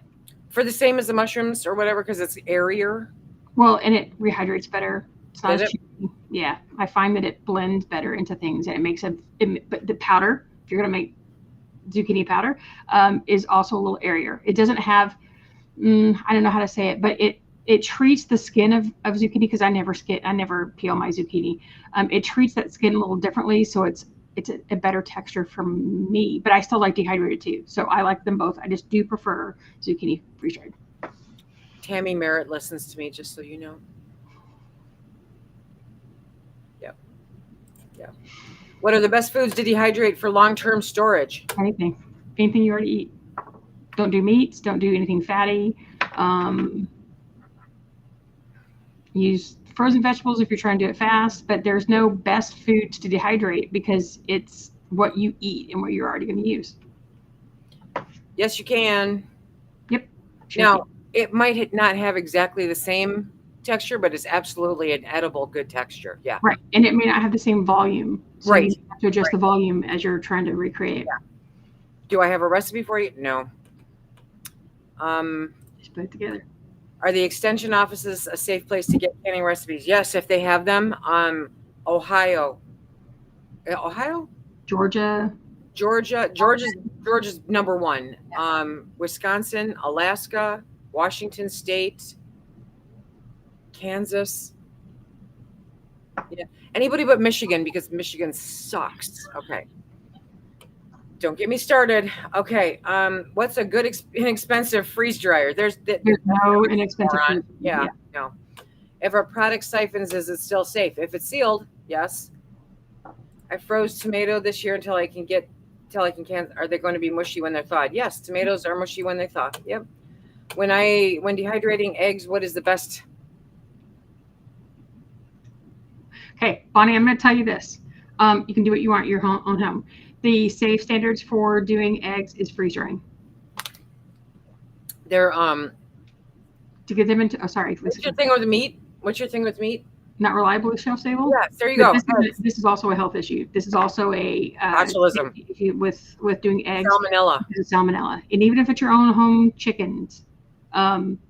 S1: For the same as the mushrooms or whatever, because it's airier?
S2: Well, and it rehydrates better. It's not
S1: Does
S2: as
S1: it?
S2: chewy. Yeah. I find that it blends better into things, and it makes but the powder, if you're going to make zucchini powder, is also a little airier. It doesn't have, I don't know how to say it, but it treats the skin of zucchini, because I never peel my zucchini. It treats that skin a little differently, so it's a better texture for me, but I still like dehydrated too. So I like them both. I just do prefer zucchini freeze-dried.
S1: Tammy Merritt listens to me, just so you know. Yeah. What are the best foods to dehydrate for long-term storage?
S2: Anything you already eat. Don't do meats. Don't do anything fatty. Use frozen vegetables if you're trying to do it fast, but there's no best foods to dehydrate because it's what you eat and what you're already going to use.
S1: Yes, you can.
S2: Yep. Sure
S1: Now,
S2: can.
S1: it might not have exactly the same texture, but it's absolutely an edible good texture. Yeah.
S2: Right. And it may not have the same volume. So
S1: Right.
S2: you have to adjust the volume as you're trying to recreate.
S1: Yeah. Do I have a recipe for you? No.
S2: Just put it together.
S1: Are the extension offices a safe place to get canning recipes? Yes, if they have them. Ohio.
S2: Georgia's
S1: number one. Wisconsin, Alaska, Washington State, Kansas. Yeah, anybody but Michigan, because Michigan sucks. Okay. Don't get me started. Okay. What's a good inexpensive freeze dryer? There's
S2: no inexpensive food.
S1: Yeah. No. If our product siphons, is it still safe? If it's sealed, yes. I froze tomato this year until I can can. Are they going to be mushy when they're thawed? Yes, tomatoes are mushy when they thaw. Yep. When dehydrating eggs, what is the best?
S2: Okay, Bonnie, I'm going to tell you this. You can do what you want at your own home. The safe standards for doing eggs is freeze drying.
S1: They're
S2: to get them into. Oh, sorry.
S1: What's your thing with meat?
S2: Not reliably shelf stable.
S1: Yes, there you go.
S2: This is also a health issue. This is also a
S1: botulism
S2: issue with doing eggs.
S1: Salmonella.
S2: And even if it's your own home chickens,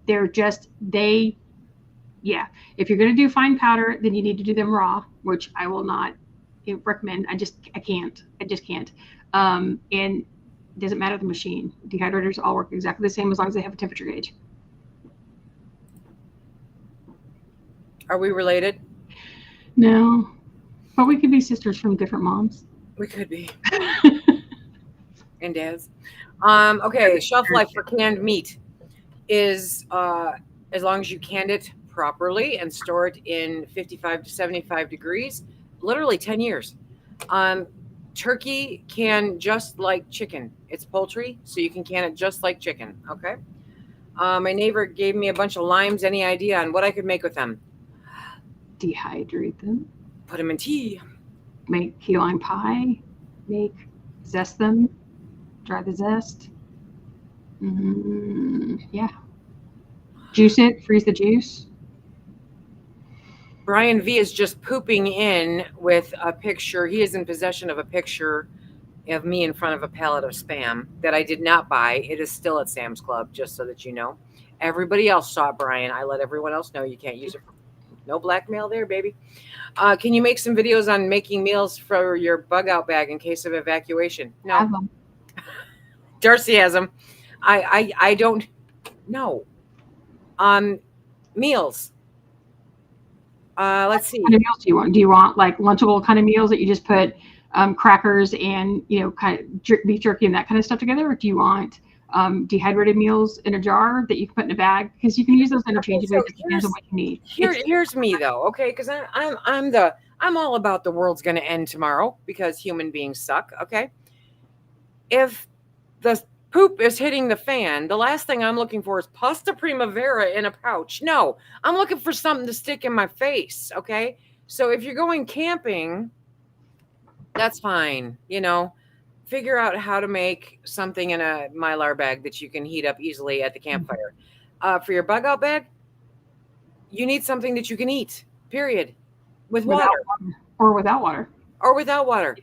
S2: they're just yeah. If you're going to do fine powder, then you need to do them raw, which I will not recommend. I just can't. And it doesn't matter the machine. Dehydrators all work exactly the same as long as they have a temperature gauge.
S1: Are we related?
S2: No, but we could be sisters from different moms.
S1: We could be. And dads. Okay, shelf life for canned meat is as long as you canned it properly and store it in 55 to 75 degrees, literally 10 years. turkey can just like chicken. It's poultry, so you can can it just like chicken. Okay. My neighbor gave me a bunch of limes. Any idea on what I could make with them?
S2: Dehydrate them.
S1: Put them in tea.
S2: Make key lime pie. Zest them. Dry the zest. Yeah. Juice it. Freeze the juice.
S1: Brian V is just pooping in with a picture. He is in possession of a picture of me in front of a pallet of Spam that I did not buy. It is still at Sam's Club, just so that you know. Everybody else saw it, Brian. I let everyone else know you can't use it. No blackmail there, baby. Can you make some videos on making meals for your Bugout bag in case of evacuation? No.
S2: Have them.
S1: Darcy has them. I don't know. Meals. Let's see.
S2: What kind of meals do you want? Do you want like Lunchable kind of meals that you just put crackers and kind of beef jerky and that kind of stuff together, or do you want dehydrated meals in a jar that you can put in a bag? Because you can use those interchangeably.
S1: Okay, so
S2: depends on what you need.
S1: Here's me though, okay? Because I'm all about the world's going to end tomorrow because human beings suck. Okay, if the poop is hitting the fan, the last thing I'm looking for is pasta primavera in a pouch. No, I'm looking for something to stick in my face. Okay, so if you're going camping, that's fine. Figure out how to make something in a Mylar bag that you can heat up easily at the campfire. For your Bugout bag, you need something that you can eat, period. Without
S2: water.
S1: Or without water.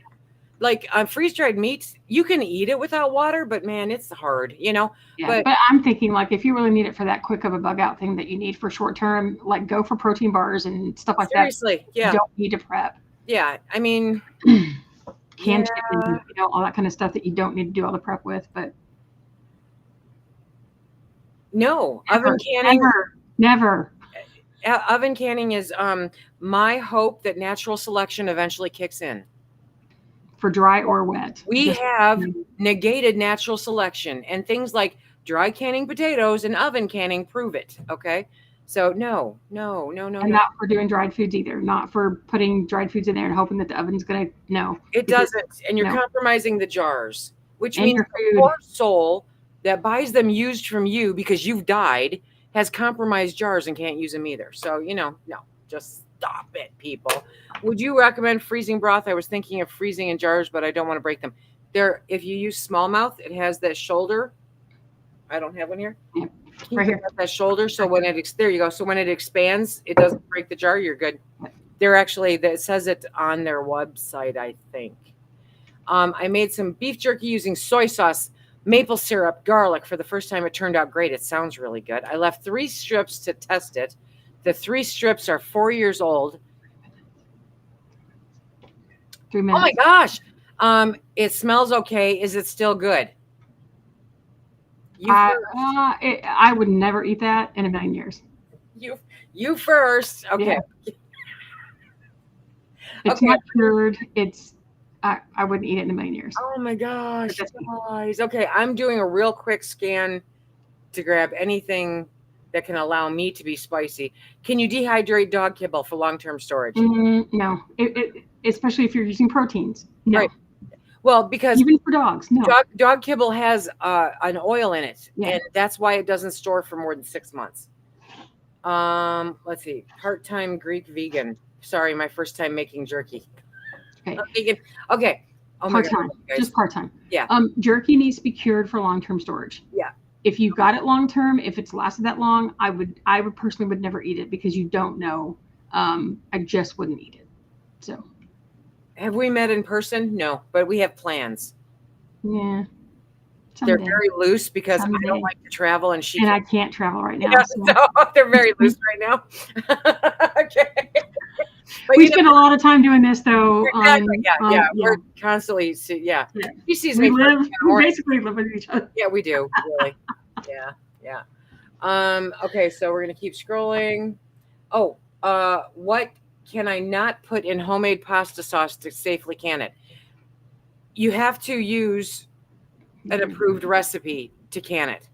S1: Like freeze-dried meats, you can eat it without water, but man, it's hard,
S2: Yeah, but I'm thinking like if you really need it for that quick of a Bugout thing that you need for short term, like go for protein bars and stuff like that.
S1: Seriously, yeah.
S2: You don't need to prep.
S1: Yeah, I mean...
S2: canned chicken, all that kind of stuff that you don't need to do all the prep with, but...
S1: No, oven canning...
S2: Never.
S1: Oven canning is my hope that natural selection eventually kicks in.
S2: For dry or wet.
S1: We have negated natural selection, and things like dry canning potatoes and oven canning prove it. Okay, so no.
S2: And not for doing dried foods either. Not for putting dried foods in there and hoping that the oven's gonna
S1: It doesn't, and you're compromising the jars, which means the poor soul that buys them used from you because you've died has compromised jars and can't use them either. So no, just stop it, people. Would you recommend freezing broth? I was thinking of freezing in jars, but I don't want to break them. If you use smallmouth, it has that shoulder. I don't have one here.
S2: Yeah, right here.
S1: That shoulder. So when there you go. So when it expands, it doesn't break the jar. You're good. They're actually, that says it on their website, I think. I made some beef jerky using soy sauce, maple syrup, garlic. For the first time, it turned out great. It sounds really good. I left 3 strips to test it. The 3 strips are 4 years old.
S2: 3 minutes.
S1: Oh my gosh. It smells okay. Is it still good?
S2: I would never eat that in a million years.
S1: You first. Okay.
S2: Yeah. It's not cured. I wouldn't eat it in a million years.
S1: Oh my gosh. Guys. Okay. I'm doing a real quick scan to grab anything that can allow me to be spicy. Can you dehydrate dog kibble for long-term storage?
S2: No. Especially if you're using proteins. No. Right.
S1: Well, because
S2: even for dogs, no.
S1: Dog kibble has an oil in it, and that's why it doesn't store for more than 6 months. Let's see. Part-time Greek vegan. Sorry, my first time making jerky.
S2: Okay.
S1: Vegan. Okay. Oh my
S2: part-time.
S1: God,
S2: just part-time.
S1: Yeah.
S2: Jerky needs to be cured for long-term storage.
S1: Yeah.
S2: If you got it long-term, if it's lasted that long, I would personally would never eat it because you don't know. I just wouldn't eat it. So.
S1: Have we met in person? No, but we have plans.
S2: Yeah.
S1: They're very loose because I don't like to travel, and
S2: I can't travel right now.
S1: Yeah, so they're very loose right now. Okay. But
S2: we spend a lot of time doing this, though.
S1: We're constantly. Yeah. She sees
S2: we
S1: me.
S2: We basically live with each other.
S1: Yeah, we do. Really. Yeah. Okay, so we're gonna keep scrolling. Oh, what can I not put in homemade pasta sauce to safely can it? You have to use an approved recipe to can it.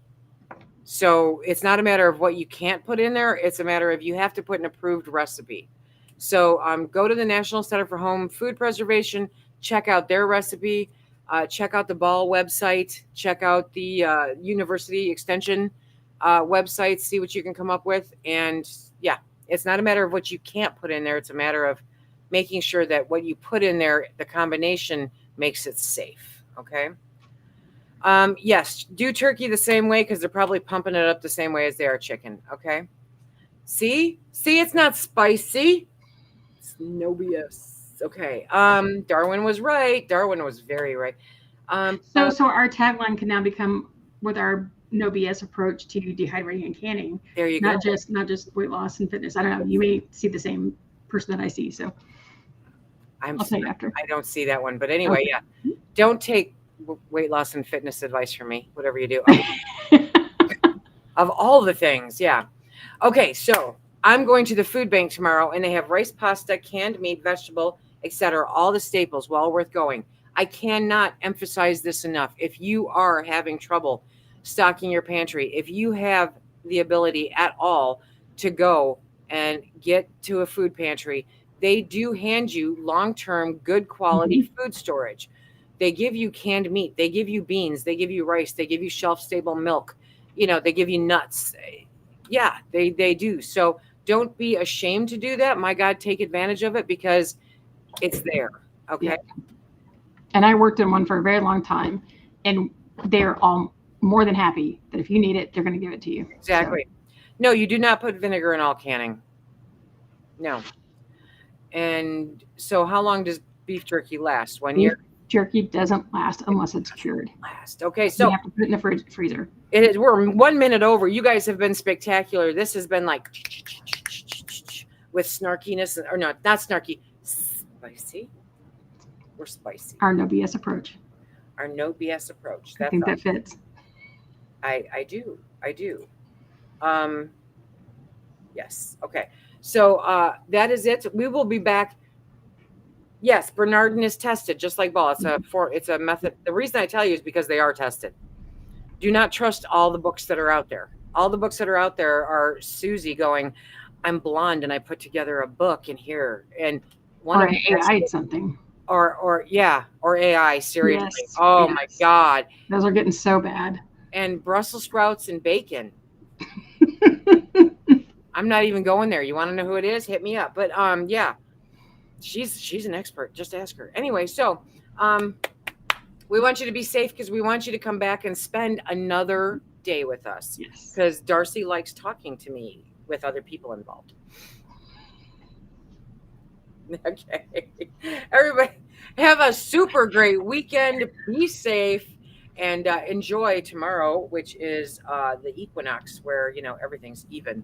S1: So it's not a matter of what you can't put in there. It's a matter of you have to put an approved recipe. So go to the National Center for Home Food Preservation, check out their recipe. Check out the Ball website. Check out the University Extension website. See what you can come up with. And yeah, it's not a matter of what you can't put in there. It's a matter of making sure that what you put in there, the combination makes it safe. Okay. Yes, do turkey the same way because they're probably pumping it up the same way as they are chicken. Okay. See, it's not spicy. It's no BS. Okay. Darwin was right. Darwin was very right.
S2: So our tagline can now become, with our no BS approach to dehydrating and canning.
S1: There you
S2: go. Not just weight loss and fitness. I don't know. You may see the same person that I see. So I'll tell you after.
S1: I don't see that one, but anyway, okay. Yeah. Don't take weight loss and fitness advice from me. Whatever you do. Of all the things, yeah. Okay, so I'm going to the food bank tomorrow, and they have rice, pasta, canned meat, vegetable, etc. All the staples, well worth going. I cannot emphasize this enough. If you are having trouble stocking your pantry, if you have the ability at all to go and get to a food pantry, they do hand you long-term, good quality food storage. They give you canned meat. They give you beans. They give you rice. They give you shelf-stable milk. They give you nuts. Yeah, they do. So don't be ashamed to do that. My God, take advantage of it because it's there. Okay. Yeah.
S2: And I worked in one for a very long time, and they're all more than happy that if you need it, they're going to give it to you.
S1: Exactly. So. No, you do not put vinegar in all canning. No. And so how long does beef jerky last? 1 year?
S2: Jerky doesn't last unless it's cured.
S1: Okay, so
S2: you have to put it in the freezer.
S1: It is. We're 1 minute over. You guys have been spectacular. This has been like with snarkiness, or not snarky, spicy. We're spicy.
S2: Our no BS approach.
S1: Our no BS approach.
S2: I think that fits.
S1: I do. Yes. Okay. So that is it. We will be back. Yes, Bernardin is tested just like Ball. It's a method. The reason I tell you is because they are tested. Do not trust all the books that are out there. All the books that are out there are Susie going, I'm blonde and I put together a book in here. And
S2: one or AI something.
S1: Or AI, seriously. Yes, oh yes. My God.
S2: Those are getting so bad.
S1: And Brussels sprouts and bacon. I'm not even going there. You want to know who it is? Hit me up. But yeah. She's an expert. Just ask her. Anyway, so we want you to be safe because we want you to come back and spend another day with us.
S2: Yes.
S1: Because Darcy likes talking to me with other people involved. Okay. Everybody have a super great weekend. Be safe and enjoy tomorrow, which is the equinox where, everything's even.